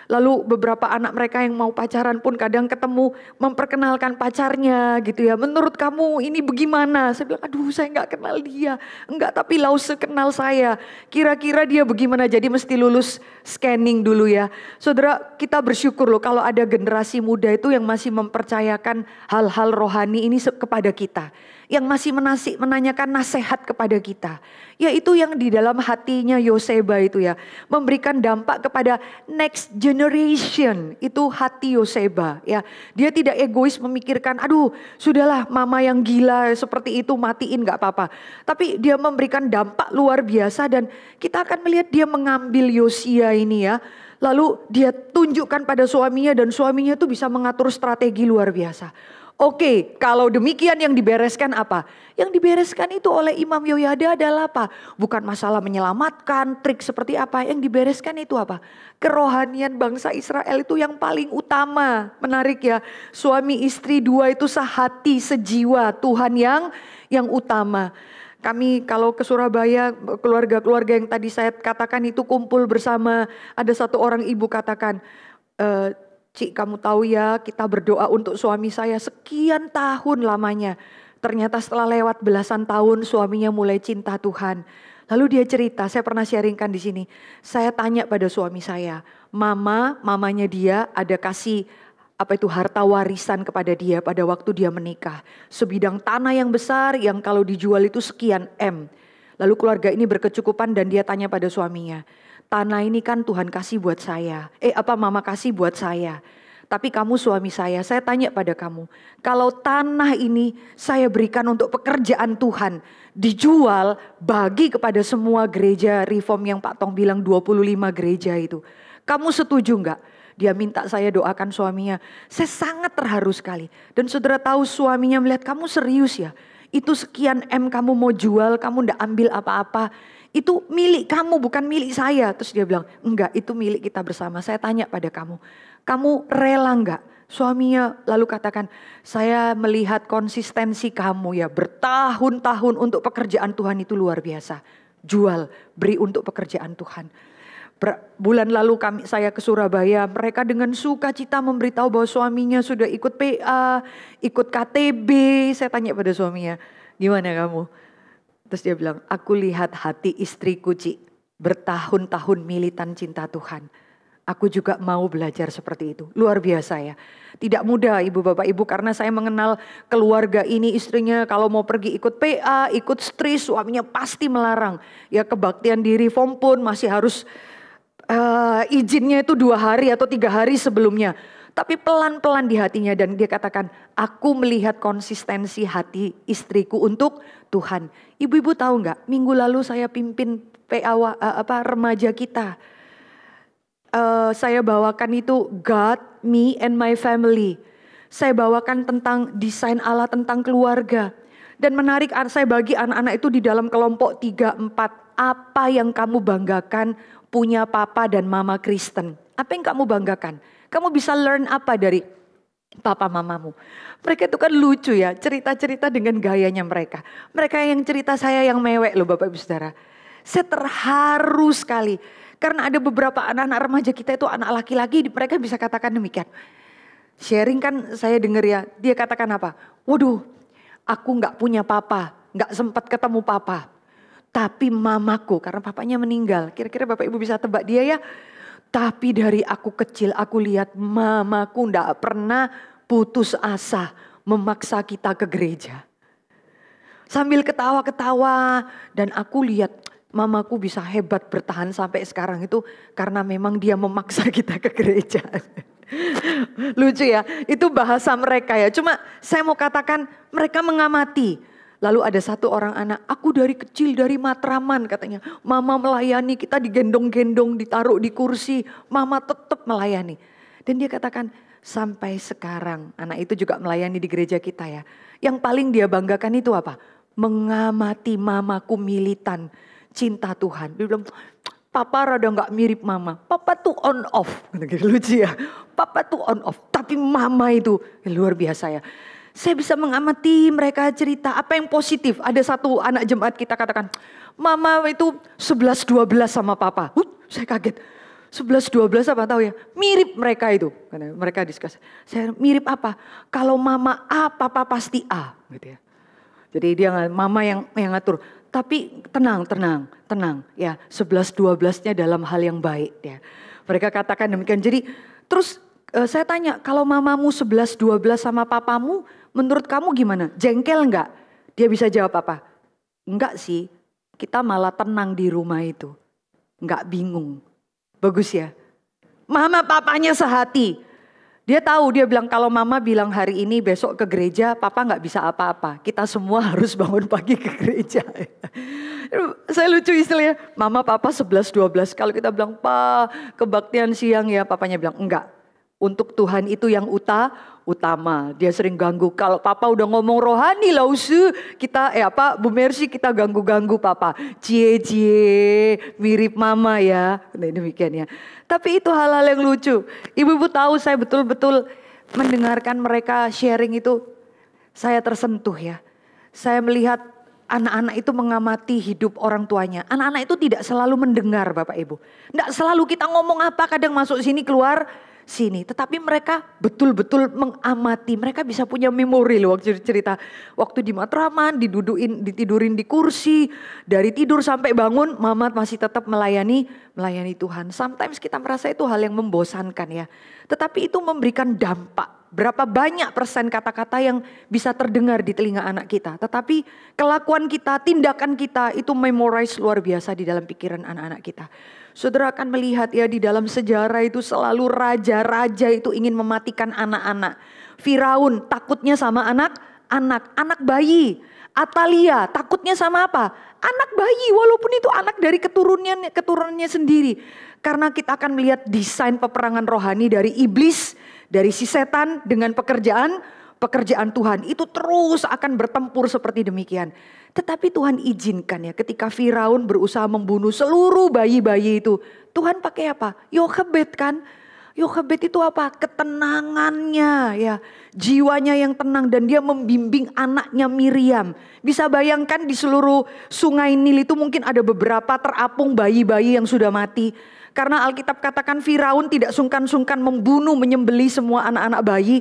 Lalu beberapa anak mereka yang mau pacaran pun kadang ketemu memperkenalkan pacarnya gitu ya. Menurut kamu ini bagaimana? Saya bilang aduh saya gak kenal dia. Enggak, tapi Lause kenal saya. Kira-kira dia bagaimana? Jadi mesti lulus scanning dulu ya. Saudara, kita bersyukur loh kalau ada generasi muda itu yang masih mempercayakan hal-hal rohani ini kepada kita. Yang masih menanyakan nasihat kepada kita. Yaitu yang di dalam hatinya Yoseba itu ya. Memberikan dampak kepada next generation. Itu hati Yoseba ya. Dia tidak egois memikirkan aduh sudahlah mama yang gila seperti itu matiin gak apa-apa. Tapi dia memberikan dampak luar biasa dan kita akan melihat dia mengambil Yosia ini ya. Lalu dia tunjukkan pada suaminya dan suaminya itu bisa mengatur strategi luar biasa. Oke, kalau demikian yang dibereskan apa? Yang dibereskan itu oleh Imam Yoyada adalah apa? Bukan masalah menyelamatkan, trik seperti apa. Yang dibereskan itu apa? Kerohanian bangsa Israel itu yang paling utama. Menarik ya, suami istri dua itu sehati, sejiwa. Tuhan yang utama. Kami kalau ke Surabaya, keluarga-keluarga yang tadi saya katakan itu kumpul bersama. Ada satu orang ibu katakan, Cik kamu tahu ya kita berdoa untuk suami saya sekian tahun lamanya. Ternyata setelah lewat belasan tahun suaminya mulai cinta Tuhan. Lalu dia cerita, saya pernah sharingkan di sini. Saya tanya pada suami saya, mamanya dia ada kasih harta warisan kepada dia pada waktu dia menikah. Sebidang tanah yang besar yang kalau dijual itu sekian M. Lalu keluarga ini berkecukupan dan dia tanya pada suaminya, tanah ini kan Tuhan kasih buat saya. Mama kasih buat saya. Tapi kamu suami saya tanya pada kamu, kalau tanah ini saya berikan untuk pekerjaan Tuhan, dijual bagi kepada semua gereja reform yang Pak Tong bilang 25 gereja itu. Kamu setuju enggak? Dia minta saya doakan suaminya. Saya sangat terharu sekali. Dan saudara tahu suaminya melihat kamu serius ya. Itu sekian M kamu mau jual, kamu enggak ambil apa-apa. Itu milik kamu bukan milik saya. Terus dia bilang, enggak itu milik kita bersama. Saya tanya pada kamu, kamu rela enggak? Suaminya lalu katakan, saya melihat konsistensi kamu ya bertahun-tahun untuk pekerjaan Tuhan itu luar biasa. Jual, beri untuk pekerjaan Tuhan. Bulan lalu saya ke Surabaya, mereka dengan sukacita memberitahu bahwa suaminya sudah ikut PA, ikut KTB. Saya tanya pada suaminya, gimana kamu? Terus dia bilang, aku lihat hati istriku Ci, bertahun-tahun militan cinta Tuhan. Aku juga mau belajar seperti itu. Luar biasa ya. Tidak mudah ibu bapak ibu karena saya mengenal keluarga ini, istrinya kalau mau pergi ikut PA, ikut stris, suaminya pasti melarang. Ya kebaktian di reform pun masih harus izinnya itu 2 hari atau 3 hari sebelumnya. Tapi pelan-pelan di hatinya dan dia katakan, aku melihat konsistensi hati istriku untuk Tuhan. Ibu-ibu tahu nggak? Minggu lalu saya pimpin PA remaja kita. Saya bawakan itu God, me and my family. Saya bawakan tentang desain Allah, tentang keluarga. Dan menarik saya bagi anak-anak itu di dalam kelompok 3-4. Apa yang kamu banggakan punya papa dan mama Kristen? Apa yang kamu banggakan? Kamu bisa learn apa dari papa mamamu? Mereka itu kan lucu ya, cerita-cerita dengan gayanya mereka. Mereka yang cerita saya yang mewek loh Bapak Ibu Saudara. Saya terharu sekali. Karena ada beberapa anak-anak remaja kita itu anak laki-laki, mereka bisa katakan demikian. Sharing kan saya dengar ya, dia katakan apa? Waduh, aku gak punya papa, gak sempat ketemu papa. Tapi mamaku, karena papanya meninggal, kira-kira Bapak Ibu bisa tebak dia ya. Tapi dari aku kecil aku lihat mamaku gak pernah putus asa memaksa kita ke gereja. Sambil ketawa-ketawa dan aku lihat mamaku bisa hebat bertahan sampai sekarang itu karena memang dia memaksa kita ke gereja. Lucu ya, itu bahasa mereka ya. Cuma saya mau katakan mereka mengamati. Lalu ada satu orang anak, aku dari kecil dari Matraman katanya. Mama melayani, kita digendong-gendong, ditaruh di kursi. Mama tetap melayani. Dan dia katakan sampai sekarang anak itu juga melayani di gereja kita ya. Yang paling dia banggakan itu apa? Mengamati mamaku militan cinta Tuhan. Dia bilang, papa rada gak mirip mama. Papa tuh on off. Lucu ya. Papa tuh on off. Tapi mama itu luar biasa ya. Saya bisa mengamati mereka cerita apa yang positif. Ada satu anak jemaat kita katakan, mama itu 11-12 sama papa. Saya kaget. 11-12 apa tahu ya? Mirip mereka itu. Karena mereka diskus. Saya mirip apa? Kalau mama A, papa pasti A. Gitu ya. Jadi dia mama yang ngatur. Tapi tenang ya 11-12-nya dalam hal yang baik ya. Mereka katakan demikian. Jadi terus saya tanya kalau mamamu 11-12 sama papamu menurut kamu gimana? Jengkel enggak? Dia bisa jawab apa? Enggak sih, kita malah tenang di rumah itu. Enggak bingung. Bagus ya. Mama papanya sehati. Dia tahu, dia bilang kalau mama bilang hari ini besok ke gereja, papa gak bisa apa-apa. Kita semua harus bangun pagi ke gereja. Saya lucu istilahnya, mama papa 11-12. Kalau kita bilang, pak kebaktian siang ya, papanya bilang enggak. Untuk Tuhan itu yang utama. Dia sering ganggu. Kalau papa udah ngomong rohani lah kita Bu Mercy kita ganggu-ganggu papa. Cie mirip mama ya. Nah, demikian ya. Tapi itu hal-hal yang lucu. Ibu-ibu tahu saya betul-betul mendengarkan mereka sharing itu. Saya tersentuh ya. Saya melihat anak-anak itu mengamati hidup orang tuanya. Anak-anak itu tidak selalu mendengar Bapak Ibu. Tidak selalu kita ngomong apa kadang masuk sini keluar. sini. Tetapi mereka betul-betul mengamati. Mereka bisa punya memori loh waktu cerita. Waktu di Matraman, ditidurin di kursi. Dari tidur sampai bangun, Mamat masih tetap melayani Tuhan. Sometimes kita merasa itu hal yang membosankan ya. Tetapi itu memberikan dampak. Berapa banyak persen kata-kata yang bisa terdengar di telinga anak kita. Tetapi kelakuan kita, tindakan kita itu memorize luar biasa di dalam pikiran anak-anak kita. Saudara akan melihat ya di dalam sejarah itu selalu raja-raja itu ingin mematikan anak-anak. Firaun takutnya sama anak bayi. Atalia takutnya sama apa? Anak bayi, walaupun itu anak dari keturunannya sendiri. Karena kita akan melihat desain peperangan rohani dari iblis, dari si setan dengan pekerjaan Tuhan. Itu terus akan bertempur seperti demikian. Tetapi Tuhan izinkan ya ketika Firaun berusaha membunuh seluruh bayi-bayi itu. Tuhan pakai apa? Yochebed kan. Yochebed itu apa? Ketenangannya ya. Jiwanya yang tenang dan dia membimbing anaknya Miriam. Bisa bayangkan di seluruh sungai Nil itu mungkin ada beberapa terapung bayi-bayi yang sudah mati. Karena Alkitab katakan Firaun tidak sungkan-sungkan membunuh, menyembelih semua anak-anak bayi.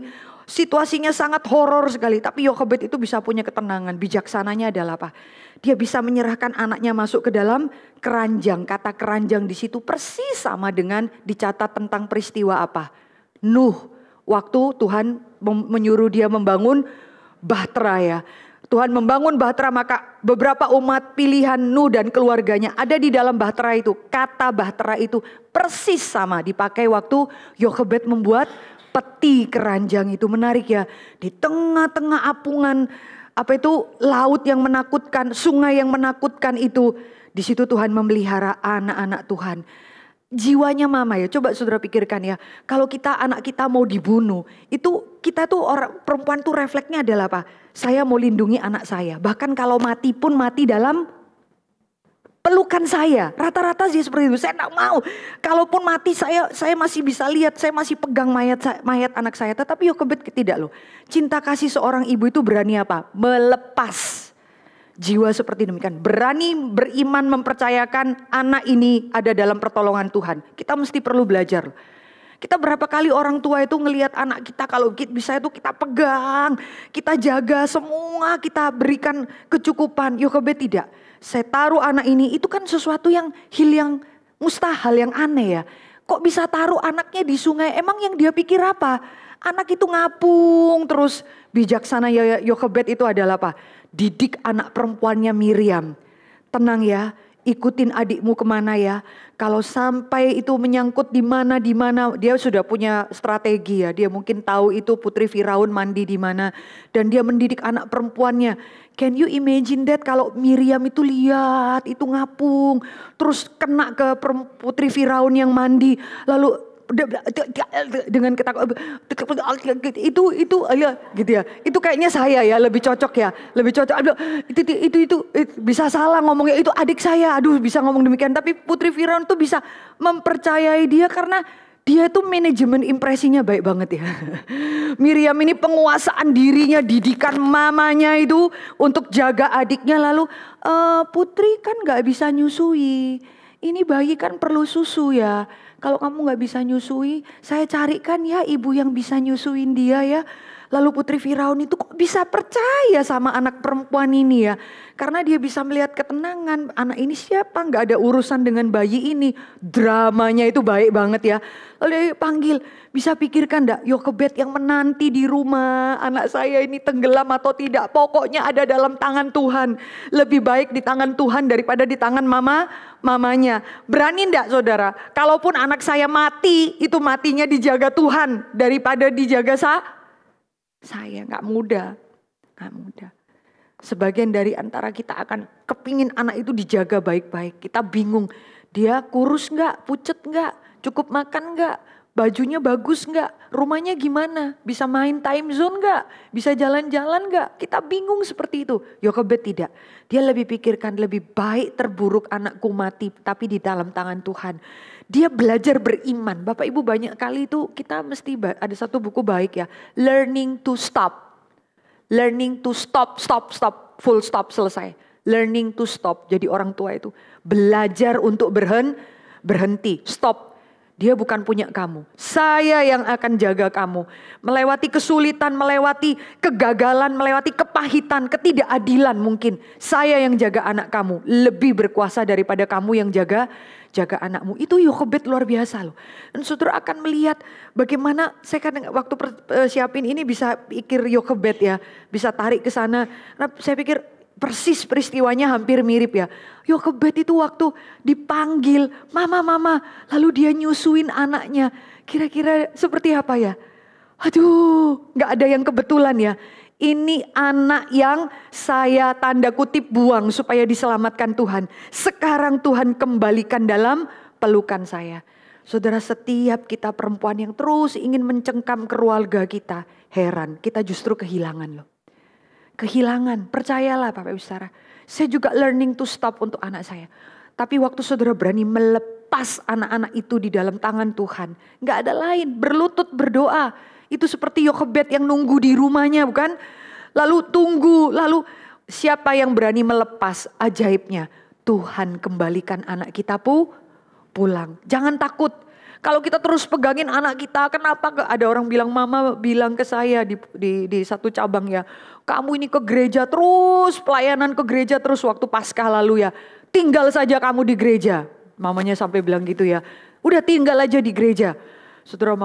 Situasinya sangat horor sekali. Tapi Yochebed itu bisa punya ketenangan. Bijaksananya adalah apa? Dia bisa menyerahkan anaknya masuk ke dalam keranjang. Kata keranjang di situ persis sama dengan dicatat tentang peristiwa apa? Nuh. Waktu Tuhan menyuruh dia membangun bahtera ya. Tuhan membangun bahtera, maka beberapa umat pilihan Nuh dan keluarganya ada di dalam bahtera itu. Kata bahtera itu persis sama dipakai waktu Yochebed membuat peti keranjang itu. Menarik ya. Di tengah-tengah apungan laut yang menakutkan, sungai yang menakutkan itu. Di situ Tuhan memelihara anak-anak Tuhan. Jiwanya mama ya, coba saudara pikirkan ya. Kalau anak kita mau dibunuh, itu kita tuh orang perempuan tuh refleksnya adalah apa? Saya mau lindungi anak saya. Bahkan kalau mati pun mati dalam pelukan saya. Rata-rata sih seperti itu. Saya tidak mau. Kalaupun mati saya masih bisa lihat, saya masih pegang mayat anak saya. Tetapi Yochebed tidak loh. Cinta kasih seorang ibu itu berani apa? Melepas jiwa seperti demikian. Berani beriman mempercayakan anak ini ada dalam pertolongan Tuhan. Kita mesti perlu belajar. Kita berapa kali orang tua itu ngelihat anak kita kalau bisa itu kita pegang. Kita jaga semua, kita berikan kecukupan. Yochebed tidak. Saya taruh anak ini, itu kan sesuatu yang mustahil, yang aneh ya. Kok bisa taruh anaknya di sungai? Emang yang dia pikir apa? Anak itu ngapung terus. Bijaksana Yochebed itu adalah apa? Didik anak perempuannya Miriam. Tenang ya, ikutin adikmu kemana ya. Kalau sampai itu menyangkut di mana, dia sudah punya strategi ya. Dia mungkin tahu itu putri Firaun mandi di mana dan dia mendidik anak perempuannya. Can you imagine that kalau Miriam itu lihat itu ngapung, terus kena ke putri Firaun yang mandi, lalu dengan ketakutan itu ya gitu ya. Itu kayaknya saya ya lebih cocok ya, itu bisa salah ngomongnya, itu adik saya, aduh bisa ngomong demikian. Tapi putri Firaun tuh bisa mempercayai dia karena dia tuh manajemen impresinya baik banget ya. Miriam ini penguasaan dirinya, didikan mamanya itu untuk jaga adiknya. Lalu putri kan gak bisa nyusui, ini bayi kan perlu susu ya. Kalau kamu gak bisa nyusui, saya carikan ya ibu yang bisa nyusuin dia ya. Lalu putri Firaun itu kok bisa percaya sama anak perempuan ini ya. Karena dia bisa melihat ketenangan, anak ini siapa, gak ada urusan dengan bayi ini. Dramanya itu baik banget ya. Lalu dia panggil, bisa pikirkan gak Yochebed yang menanti di rumah, anak saya ini tenggelam atau tidak. Pokoknya ada dalam tangan Tuhan. Lebih baik di tangan Tuhan daripada di tangan mamanya. Berani enggak saudara? Kalaupun anak saya mati, itu matinya dijaga Tuhan daripada dijaga saya. Gak mudah. Sebagian dari antara kita akan kepingin anak itu dijaga baik-baik. Kita bingung, dia kurus gak, pucet gak, cukup makan gak, bajunya bagus gak, rumahnya gimana, bisa main time zone gak, bisa jalan-jalan gak. Kita bingung seperti itu. Yochebed tidak. Dia lebih pikirkan lebih baik terburuk anakku mati tapi di dalam tangan Tuhan. Dia belajar beriman. Bapak Ibu banyak kali itu kita mesti ada satu buku baik ya. Learning to stop. Learning to stop, full stop, selesai. Learning to stop. Jadi orang tua itu belajar untuk berhenti, stop. Dia bukan punya kamu. Saya yang akan jaga kamu. Melewati kesulitan, melewati kegagalan, melewati kepahitan, ketidakadilan mungkin. Saya yang jaga anak kamu. Lebih berkuasa daripada kamu yang jaga anakmu. Itu Yokebed luar biasa loh. Dan saudara akan melihat bagaimana saya kan waktu siapin ini bisa pikir Yokebed ya. Bisa tarik ke sana. Nah, saya pikir persis peristiwanya hampir mirip ya. Yokebed itu waktu dipanggil, mama, lalu dia nyusuin anaknya. Kira-kira seperti apa ya? Aduh, gak ada yang kebetulan ya. Ini anak yang saya tanda kutip buang supaya diselamatkan Tuhan. Sekarang Tuhan kembalikan dalam pelukan saya. Saudara, setiap kita perempuan yang terus ingin mencengkam keluarga kita, heran kita justru kehilangan loh. Kehilangan, percayalah Bapak Ibu Saudara. Saya juga learning to stop untuk anak saya. Tapi waktu saudara berani melepas anak-anak itu di dalam tangan Tuhan. Gak ada lain, berlutut berdoa. Itu seperti Yokebed yang nunggu di rumahnya bukan? Lalu tunggu, lalu siapa yang berani melepas? Ajaibnya, Tuhan kembalikan anak kita pulang. Jangan takut. Kalau kita terus pegangin anak kita, kenapa ada orang bilang, mama bilang ke saya di satu cabang ya, kamu ini ke gereja terus, pelayanan ke gereja terus waktu Paskah lalu ya, tinggal saja kamu di gereja. Mamanya sampai bilang gitu ya, udah tinggal aja di gereja. Saudara,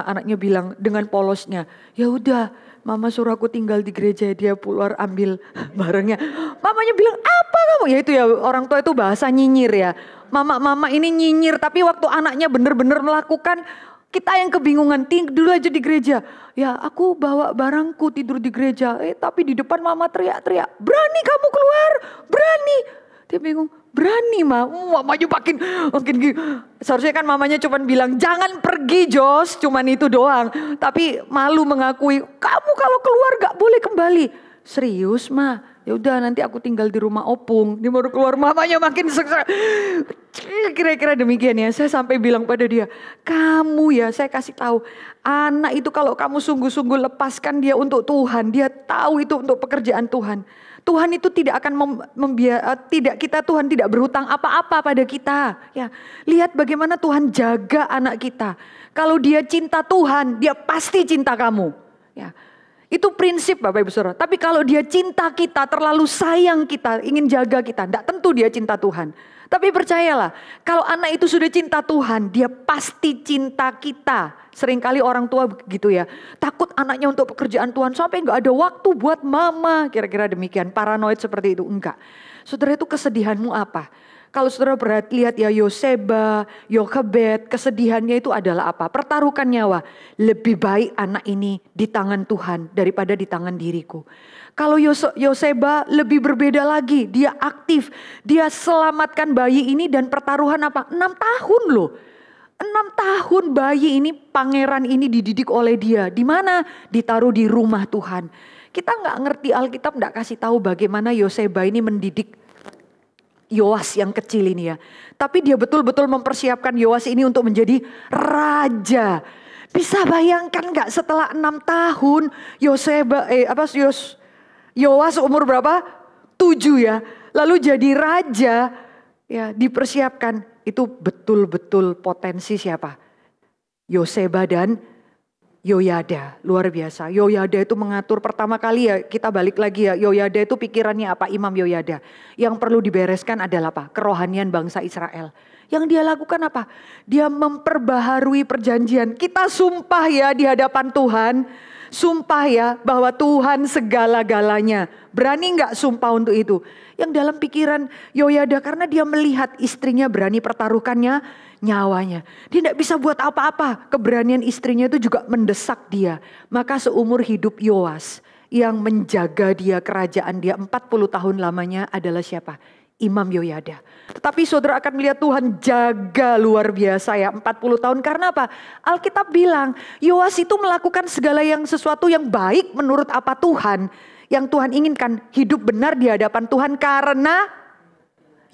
anaknya bilang dengan polosnya, ya udah mama suruh aku tinggal di gereja, dia keluar ambil barangnya. Mamanya bilang, apa kamu? Ya itu ya, orang tua itu bahasa nyinyir ya. Mama ini nyinyir, tapi waktu anaknya benar-benar melakukan, kita yang kebingungan, tidur aja di gereja. Ya aku bawa barangku tidur di gereja, tapi di depan mama teriak-teriak, berani kamu keluar, berani. Dia bingung, berani mamanya makin seharusnya kan mamanya cuma bilang, jangan pergi Jos, cuman itu doang. Tapi malu mengakui, kamu kalau keluar gak boleh kembali. Serius ya udah nanti aku tinggal di rumah opung. Dia baru keluar, mamanya makin kira-kira demikian ya. Saya sampai bilang pada dia, kamu ya, saya kasih tahu, anak itu kalau kamu sungguh-sungguh lepaskan dia untuk Tuhan, dia tahu itu untuk pekerjaan Tuhan. Tuhan itu tidak akan Tuhan tidak berhutang apa-apa pada kita. Ya, lihat bagaimana Tuhan jaga anak kita. Kalau dia cinta Tuhan, dia pasti cinta kamu. Ya. Itu prinsip Bapak Ibu Saudara. Tapi kalau dia cinta kita, terlalu sayang kita, ingin jaga kita, tidak tentu dia cinta Tuhan. Tapi percayalah, kalau anak itu sudah cinta Tuhan, dia pasti cinta kita. Seringkali orang tua begitu ya, takut anaknya untuk pekerjaan Tuhan sampai gak ada waktu buat mama. Kira-kira demikian, paranoid seperti itu. Enggak. Saudara, itu kesedihanmu apa? Kalau saudara lihat ya Yoseba, Yokebed, kesedihannya itu adalah apa? Pertaruhkan nyawa. Lebih baik anak ini di tangan Tuhan daripada di tangan diriku. Kalau Yoseba lebih berbeda lagi. Dia aktif. Dia selamatkan bayi ini dan pertaruhan apa? 6 tahun loh. 6 tahun bayi ini, pangeran ini dididik oleh dia. Di mana? Ditaruh di rumah Tuhan. Kita nggak ngerti Alkitab, nggak kasih tahu bagaimana Yoseba ini mendidik Yoas yang kecil ini ya. Tapi dia betul-betul mempersiapkan Yoas ini untuk menjadi raja. Bisa bayangkan gak setelah 6 tahun Yoas umur berapa? 7 ya. Lalu jadi raja ya, dipersiapkan. Itu betul-betul potensi siapa? Yoseba dan Yoyada, luar biasa. Yoyada itu mengatur pertama kali ya, kita balik lagi ya. Yoyada itu pikirannya apa? Imam Yoyada. Yang perlu dibereskan adalah apa? Kerohanian bangsa Israel. Yang dia lakukan apa? Dia memperbaharui perjanjian. Kita sumpah ya di hadapan Tuhan. Sumpah ya bahwa Tuhan segala-galanya. Berani gak sumpah untuk itu? Yang dalam pikiran Yoyada, karena dia melihat istrinya berani pertaruhkannya nyawanya. Dia tidak bisa buat apa-apa. Keberanian istrinya itu juga mendesak dia. Maka seumur hidup Yoas, yang menjaga dia, kerajaan dia 40 tahun lamanya adalah siapa? Imam Yoyada. Tetapi saudara akan melihat Tuhan jaga luar biasa ya 40 tahun. Karena apa? Alkitab bilang Yoas itu melakukan segala sesuatu yang baik menurut apa Tuhan. Yang Tuhan inginkan, hidup benar di hadapan Tuhan karena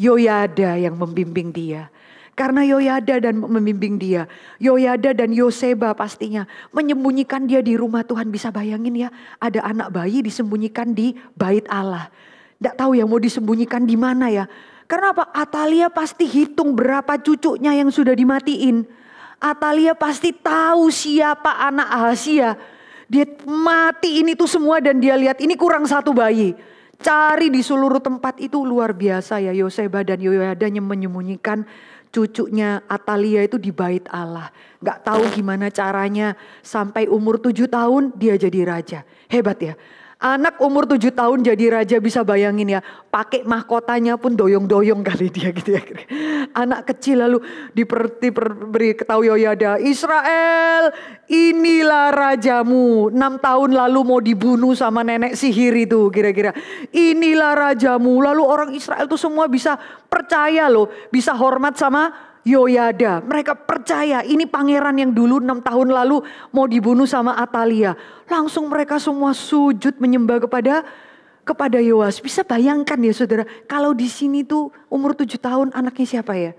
Yoyada yang membimbing dia. Karena Yoyada dan membimbing dia. Yoyada dan Yoseba pastinya menyembunyikan dia di rumah Tuhan. Bisa bayangin ya, ada anak bayi disembunyikan di bait Allah. Tidak tahu ya mau disembunyikan di mana ya. Karena apa? Atalia pasti hitung berapa cucunya yang sudah dimatiin. Atalia pasti tahu siapa anak Ahazia. Dia mati ini tuh semua dan dia lihat ini kurang satu bayi. Cari di seluruh tempat itu luar biasa ya. Yoseba dan Yoyada menyembunyikan cucunya Atalia itu di bait Allah. Gak tahu gimana caranya sampai umur 7 tahun dia jadi raja. Hebat ya. Anak umur 7 tahun jadi raja, bisa bayangin ya. Pakai mahkotanya pun doyong-doyong kali dia gitu ya. Anak kecil lalu diberi ketahui Yoyada, Israel inilah rajamu. 6 tahun lalu mau dibunuh sama nenek sihir itu kira-kira. Inilah rajamu. Lalu orang Israel tuh semua bisa percaya loh. Bisa hormat sama Yoyada. Mereka percaya ini pangeran yang dulu 6 tahun lalu mau dibunuh sama Atalia. Langsung mereka semua sujud menyembah kepada Yoas. Bisa bayangkan ya saudara, kalau di sini tuh umur 7 tahun anaknya siapa ya?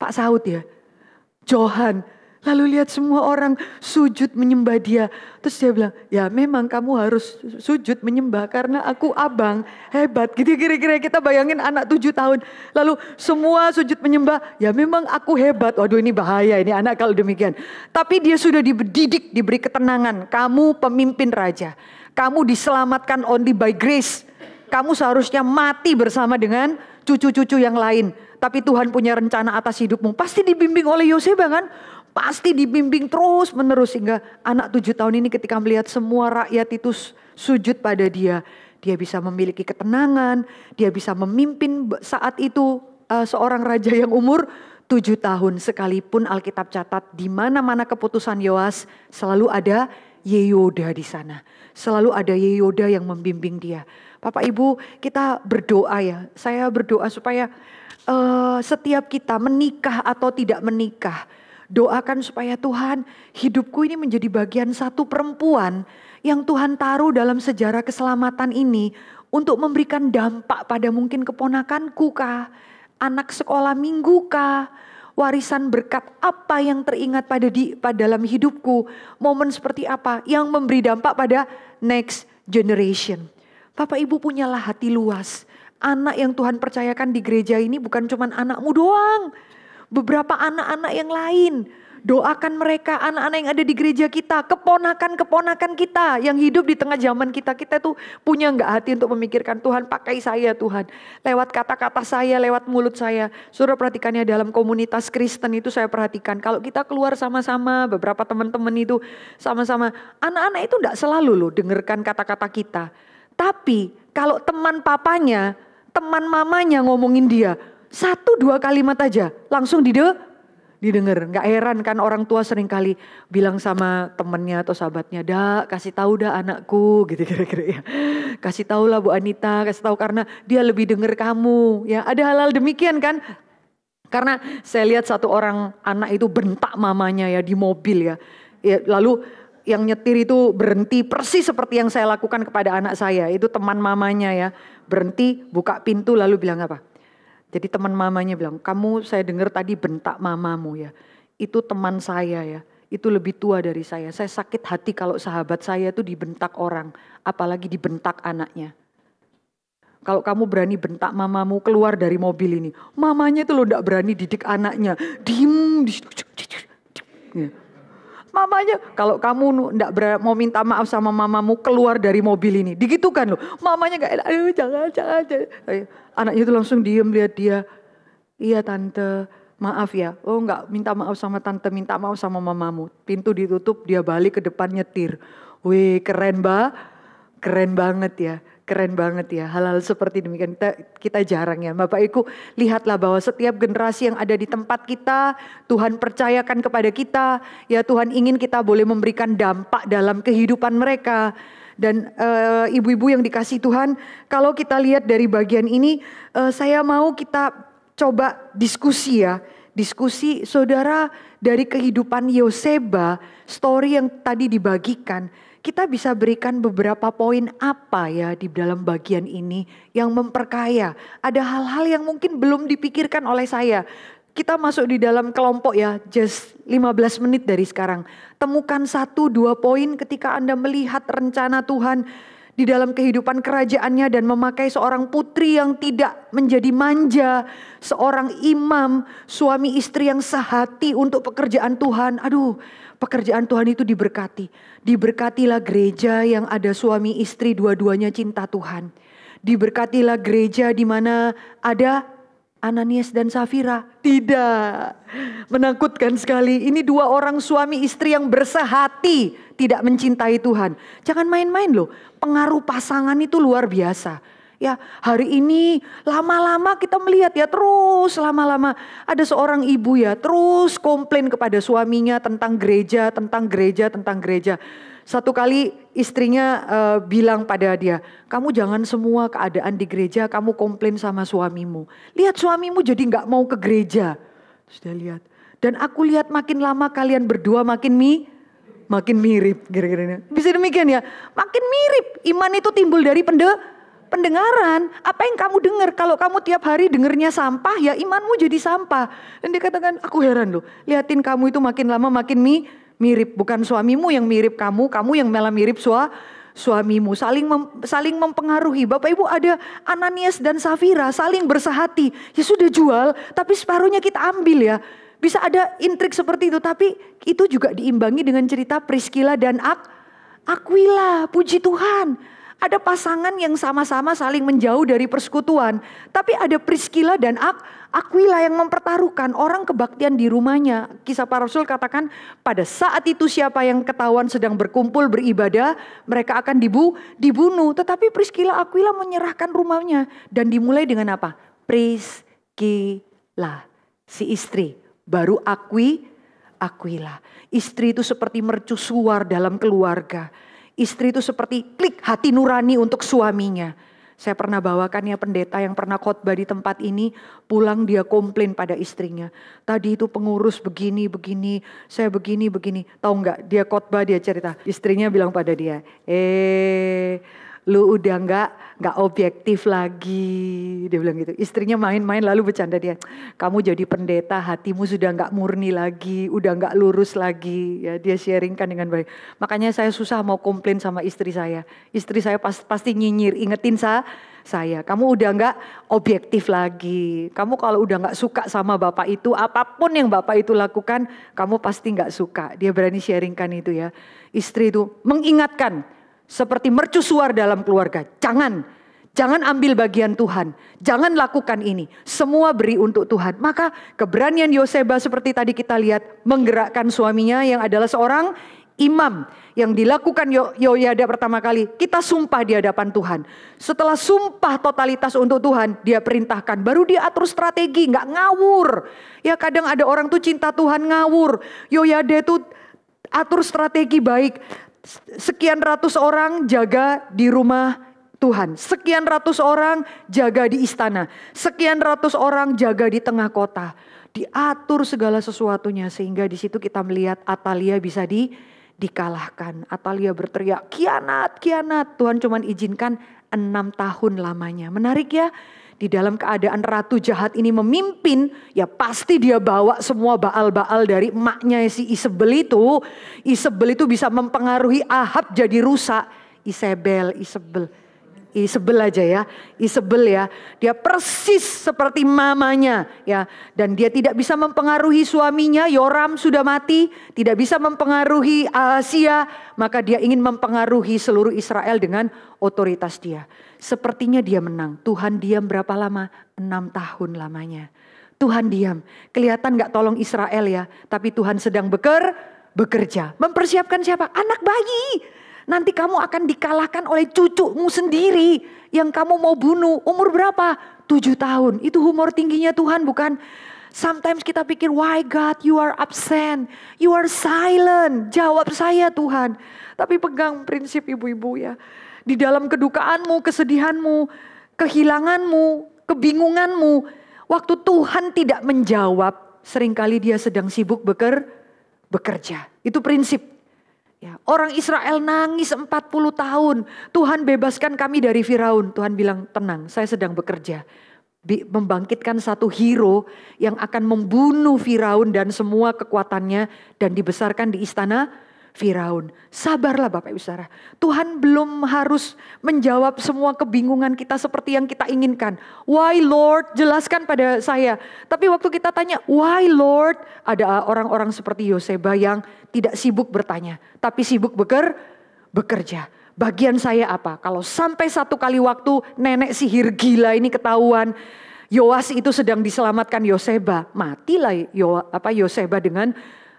Pak Saud ya? Johan. Lalu lihat semua orang sujud menyembah dia. Terus dia bilang, ya memang kamu harus sujud menyembah karena aku abang, hebat. Gitu kira-kira kita bayangin anak 7 tahun. Lalu semua sujud menyembah, ya memang aku hebat. Waduh ini bahaya ini anak kalau demikian. Tapi dia sudah dididik, diberi ketenangan. Kamu pemimpin raja. Kamu diselamatkan only by grace. Kamu seharusnya mati bersama dengan cucu-cucu yang lain. Tapi Tuhan punya rencana atas hidupmu. Pasti dibimbing oleh Yoseba kan? Pasti dibimbing terus menerus sehingga anak 7 tahun ini ketika melihat semua rakyat itu sujud pada dia. Dia bisa memiliki ketenangan, dia bisa memimpin saat itu seorang raja yang umur 7 tahun. Sekalipun Alkitab catat di mana-mana keputusan Yoas selalu ada Yehoyada di sana. Selalu ada Yehoyada yang membimbing dia. Bapak Ibu kita berdoa ya. Saya berdoa supaya setiap kita menikah atau tidak menikah. Doakan supaya Tuhan hidupku ini menjadi bagian satu perempuan yang Tuhan taruh dalam sejarah keselamatan ini untuk memberikan dampak pada mungkin keponakanku kah, anak sekolah minggu kah, warisan berkat apa yang teringat pada dalam hidupku, momen seperti apa yang memberi dampak pada next generation. Bapak Ibu punyalah hati luas. Anak yang Tuhan percayakan di gereja ini bukan cuma anakmu doang. Beberapa anak-anak yang lain. Doakan mereka, anak-anak yang ada di gereja kita, keponakan-keponakan kita yang hidup di tengah zaman kita. Kita tuh punya gak hati untuk memikirkan Tuhan pakai saya Tuhan. Lewat kata-kata saya, lewat mulut saya. Saudara perhatikannya dalam komunitas Kristen itu saya perhatikan. Kalau kita keluar sama-sama, beberapa teman-teman itu sama-sama. Anak-anak itu gak selalu loh dengarkan kata-kata kita. Tapi kalau teman papanya, teman mamanya ngomongin dia. 1-2 kalimat aja langsung didengar. Gak heran kan orang tua sering kali bilang sama temennya atau sahabatnya, kasih tahu dah anakku gitu kira-kira ya. Kasih tahu lah Bu Anita, kasih tahu karena dia lebih dengar kamu. Ya ada hal-hal demikian kan. Karena saya lihat satu orang anak itu bentak mamanya ya di mobil ya. Lalu yang nyetir itu berhenti persis seperti yang saya lakukan kepada anak saya. Itu teman mamanya ya. Berhenti, buka pintu lalu bilang apa? Jadi teman mamanya bilang, kamu saya dengar tadi bentak mamamu ya. Itu teman saya ya, itu lebih tua dari saya. Saya sakit hati kalau sahabat saya itu dibentak orang, apalagi dibentak anaknya. Kalau kamu berani bentak mamamu keluar dari mobil ini. Mamanya itu loh gak berani didik anaknya. Diem. Ya. Mamanya, kalau kamu gak mau minta maaf sama mamamu keluar dari mobil ini. Digitukan loh. Mamanya gak, aduh jangan. Anaknya itu langsung diem lihat dia. Iya tante, maaf ya. Oh gak minta maaf sama tante, minta maaf sama mamamu. Pintu ditutup, dia balik ke depan nyetir. Wih keren banget ya. Keren banget ya, hal-hal seperti demikian kita jarang ya. Bapak Ibu lihatlah bahwa setiap generasi yang ada di tempat kita, Tuhan percayakan kepada kita. Ya Tuhan ingin kita boleh memberikan dampak dalam kehidupan mereka. Dan ibu-ibu yang dikasih Tuhan, kalau kita lihat dari bagian ini, saya mau kita coba diskusi ya. Diskusi saudara dari kehidupan Yoseba, story yang tadi dibagikan. Kita bisa berikan beberapa poin apa ya di dalam bagian ini yang memperkaya. Ada hal-hal yang mungkin belum dipikirkan oleh saya. Kita masuk di dalam kelompok ya, just 15 menit dari sekarang. Temukan 1-2 poin ketika Anda melihat rencana Tuhan di dalam kehidupan kerajaannya dan memakai seorang putri yang tidak menjadi manja, seorang imam, suami istri yang sehati untuk pekerjaan Tuhan. Aduh, pekerjaan Tuhan itu diberkati. Diberkatilah gereja yang ada suami istri dua-duanya cinta Tuhan. Diberkatilah gereja di mana ada Ananias dan Safira. Tidak. Menakutkan sekali. Ini dua orang suami istri yang bersehati tidak mencintai Tuhan. Jangan main-main loh. Pengaruh pasangan itu luar biasa. Ya, hari ini lama-lama kita melihat ya, terus lama-lama ada seorang ibu ya terus komplain kepada suaminya tentang gereja, tentang gereja, tentang gereja. Satu kali istrinya bilang pada dia, kamu jangan semua keadaan di gereja kamu komplain sama suamimu. Lihat suamimu jadi gak mau ke gereja. Sudah lihat. Dan aku lihat makin lama kalian berdua makin mirip. Kira-kira. Bisa demikian ya. Makin mirip. Iman itu timbul dari pendengaran. Apa yang kamu dengar? Kalau kamu tiap hari dengarnya sampah, ya imanmu jadi sampah. Dan dia katakan, aku heran loh. Lihatin kamu itu makin lama makin mirip. Bukan suamimu yang mirip kamu yang malah mirip suamimu. Saling mempengaruhi. Bapak Ibu, ada Ananias dan Safira saling bersehati. Ya sudah jual, tapi separuhnya kita ambil ya. Bisa ada intrik seperti itu, tapi itu juga diimbangi dengan cerita Priscilla dan Aquila. Puji Tuhan. Ada pasangan yang sama-sama saling menjauh dari persekutuan. Tapi ada Priscilla dan Aquila yang mempertaruhkan orang kebaktian di rumahnya. Kisah Para Rasul katakan pada saat itu siapa yang ketahuan sedang berkumpul beribadah, mereka akan dibunuh. Tetapi Priscilla Aquila menyerahkan rumahnya. Dan dimulai dengan apa? Priscilla, si istri. Baru Aquila. Istri itu seperti mercusuar dalam keluarga. Istri itu seperti klik hati nurani untuk suaminya. Saya pernah bawakan ya pendeta yang pernah khotbah di tempat ini. Pulang dia komplain pada istrinya. Tadi itu pengurus begini, saya begini. Tahu nggak? Dia khotbah, dia cerita. Istrinya bilang pada dia, lu udah nggak objektif lagi, dia bilang gitu. Istrinya main-main lalu bercanda dia, kamu jadi pendeta hatimu sudah nggak murni lagi, udah nggak lurus lagi. Ya, dia sharingkan dengan baik. Makanya saya susah mau komplain sama istri saya. Istri saya pasti nyinyir, ingetin saya, kamu udah nggak objektif lagi. Kamu kalau udah nggak suka sama bapak itu, apapun yang bapak itu lakukan, kamu pasti nggak suka. Dia berani sharingkan itu ya. Istri itu mengingatkan. Seperti mercusuar dalam keluarga. Jangan ambil bagian Tuhan. Jangan lakukan ini. Semua beri untuk Tuhan. Maka keberanian Yoseba seperti tadi kita lihat. Menggerakkan suaminya yang adalah seorang imam. Yang dilakukan Yoyada pertama kali. Kita sumpah di hadapan Tuhan. Setelah sumpah totalitas untuk Tuhan. Dia perintahkan. Baru dia atur strategi. Gak ngawur. Ya kadang ada orang tuh cinta Tuhan ngawur. Yoyada itu atur strategi baik. Sekian ratus orang jaga di rumah Tuhan. Sekian ratus orang jaga di istana. Sekian ratus orang jaga di tengah kota. Diatur segala sesuatunya sehingga di situ kita melihat Atalia bisa dikalahkan. Atalia berteriak, kianat. Tuhan cuma izinkan 6 tahun lamanya. Menarik ya. Di dalam keadaan ratu jahat ini memimpin, ya pasti dia bawa semua baal-baal dari emaknya si Isabel itu. Isabel itu bisa mempengaruhi Ahab jadi rusak. Isabel aja ya. Isabel ya. Dia persis seperti mamanya ya. Dan dia tidak bisa mempengaruhi suaminya. Yoram sudah mati. Tidak bisa mempengaruhi Ahasia. Maka dia ingin mempengaruhi seluruh Israel dengan otoritas dia. Sepertinya dia menang. Tuhan diam berapa lama? 6 tahun lamanya. Tuhan diam. Kelihatan gak tolong Israel ya. Tapi Tuhan sedang bekerja. Mempersiapkan siapa? Anak bayi. Nanti kamu akan dikalahkan oleh cucumu sendiri. Yang kamu mau bunuh. Umur berapa? 7 tahun. Itu humor tingginya Tuhan bukan? Sometimes kita pikir, why God you are absent? You are silent. Jawab saya Tuhan. Tapi pegang prinsip ibu-ibu ya. Di dalam kedukaanmu, kesedihanmu, kehilanganmu, kebingunganmu. Waktu Tuhan tidak menjawab, seringkali dia sedang sibuk bekerja. Itu prinsip. Ya, orang Israel nangis 40 tahun. Tuhan bebaskan kami dari Firaun. Tuhan bilang tenang, saya sedang bekerja. Membangkitkan satu hero yang akan membunuh Firaun dan semua kekuatannya. Dan dibesarkan di istana Firaun. Sabarlah Bapak Ibu Saudara. Tuhan belum harus menjawab semua kebingungan kita seperti yang kita inginkan. Why Lord? Jelaskan pada saya. Tapi waktu kita tanya, why Lord? Ada orang-orang seperti Yoseba yang tidak sibuk bertanya, tapi sibuk bekerja. Bagian saya apa? Kalau sampai satu kali waktu nenek sihir gila ini ketahuan, Yoas itu sedang diselamatkan Yoseba, matilah Yoseba dengan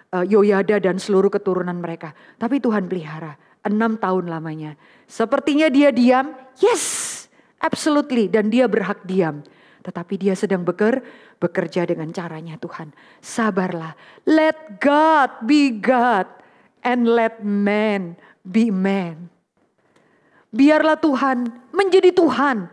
Yoyada dan seluruh keturunan mereka. Tapi Tuhan pelihara 6 tahun lamanya. Sepertinya dia diam, yes, absolutely, dan dia berhak diam. Tetapi dia sedang bekerja dengan caranya Tuhan. Sabarlah, let God be God and let man be man. Biarlah Tuhan menjadi Tuhan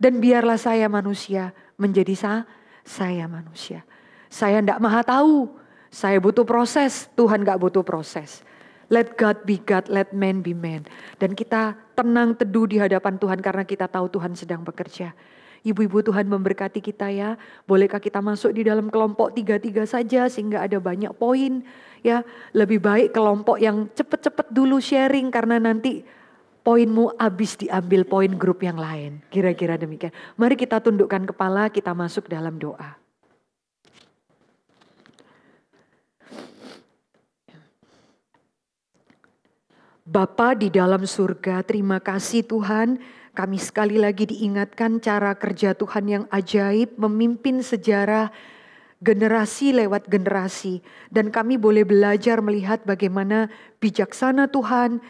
dan biarlah saya manusia menjadi saya manusia. Saya tidak maha tahu. Saya butuh proses, Tuhan gak butuh proses. Let God be God, let man be man. Dan kita tenang teduh di hadapan Tuhan karena kita tahu Tuhan sedang bekerja. Ibu-ibu Tuhan memberkati kita ya. Bolehkah kita masuk di dalam kelompok 3-3 saja sehingga ada banyak poin. Ya, lebih baik kelompok yang cepet-cepet dulu sharing karena nanti poinmu habis diambil poin grup yang lain. Kira-kira demikian. Mari kita tundukkan kepala, kita masuk dalam doa. Bapa di dalam surga, terima kasih Tuhan. Kami sekali lagi diingatkan cara kerja Tuhan yang ajaib memimpin sejarah generasi lewat generasi. Dan kami boleh belajar melihat bagaimana bijaksana Tuhan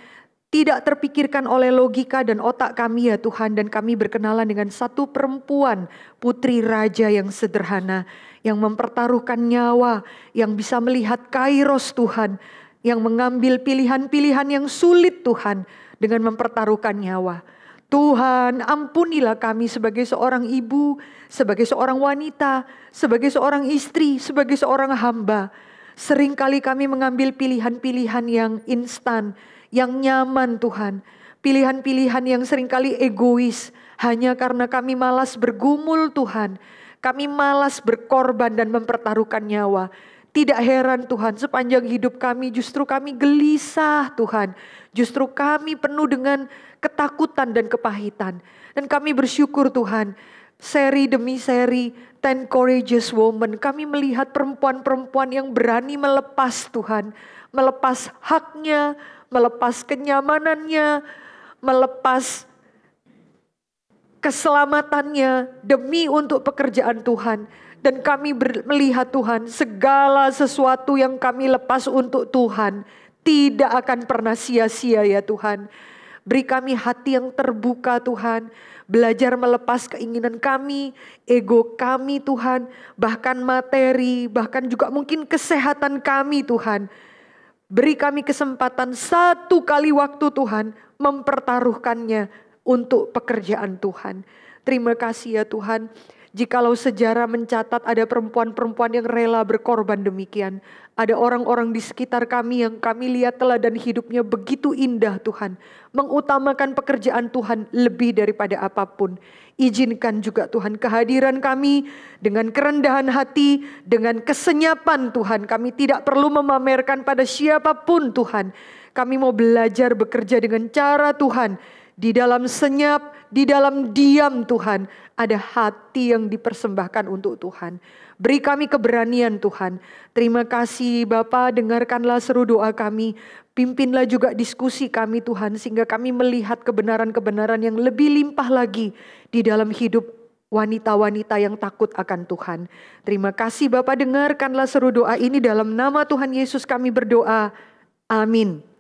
tidak terpikirkan oleh logika dan otak kami ya Tuhan. Dan kami berkenalan dengan satu perempuan, putri raja yang sederhana, yang mempertaruhkan nyawa, yang bisa melihat kairos Tuhan, yang mengambil pilihan-pilihan yang sulit Tuhan dengan mempertaruhkan nyawa. Tuhan, ampunilah kami sebagai seorang ibu, sebagai seorang wanita, sebagai seorang istri, sebagai seorang hamba. Seringkali kami mengambil pilihan-pilihan yang instan, yang nyaman Tuhan. Pilihan-pilihan yang seringkali egois, hanya karena kami malas bergumul Tuhan. Kami malas berkorban dan mempertaruhkan nyawa. Tidak heran Tuhan, sepanjang hidup kami justru kami gelisah Tuhan. Justru kami penuh dengan ketakutan dan kepahitan. Dan kami bersyukur Tuhan, seri demi seri 10 Courageous Women, kami melihat perempuan-perempuan yang berani melepas Tuhan. Melepas haknya, melepas kenyamanannya, melepas keselamatannya demi untuk pekerjaan Tuhan. Dan kami melihat Tuhan, segala sesuatu yang kami lepas untuk Tuhan tidak akan pernah sia-sia ya Tuhan. Beri kami hati yang terbuka Tuhan. Belajar melepas keinginan kami, ego kami Tuhan. Bahkan materi, bahkan juga mungkin kesehatan kami Tuhan. Beri kami kesempatan satu kali waktu Tuhan mempertaruhkannya untuk pekerjaan Tuhan. Terima kasih ya Tuhan. Jikalau sejarah mencatat ada perempuan-perempuan yang rela berkorban demikian. Ada orang-orang di sekitar kami yang kami lihat teladan hidupnya begitu indah Tuhan. Mengutamakan pekerjaan Tuhan lebih daripada apapun. Izinkan juga Tuhan kehadiran kami dengan kerendahan hati, dengan kesenyapan Tuhan. Kami tidak perlu memamerkan pada siapapun Tuhan. Kami mau belajar bekerja dengan cara Tuhan. Di dalam senyap, di dalam diam Tuhan, ada hati yang dipersembahkan untuk Tuhan. Beri kami keberanian Tuhan. Terima kasih Bapa, dengarkanlah seru doa kami. Pimpinlah juga diskusi kami Tuhan, sehingga kami melihat kebenaran-kebenaran yang lebih limpah lagi di dalam hidup wanita-wanita yang takut akan Tuhan. Terima kasih Bapa, dengarkanlah seru doa ini dalam nama Tuhan Yesus kami berdoa. Amin.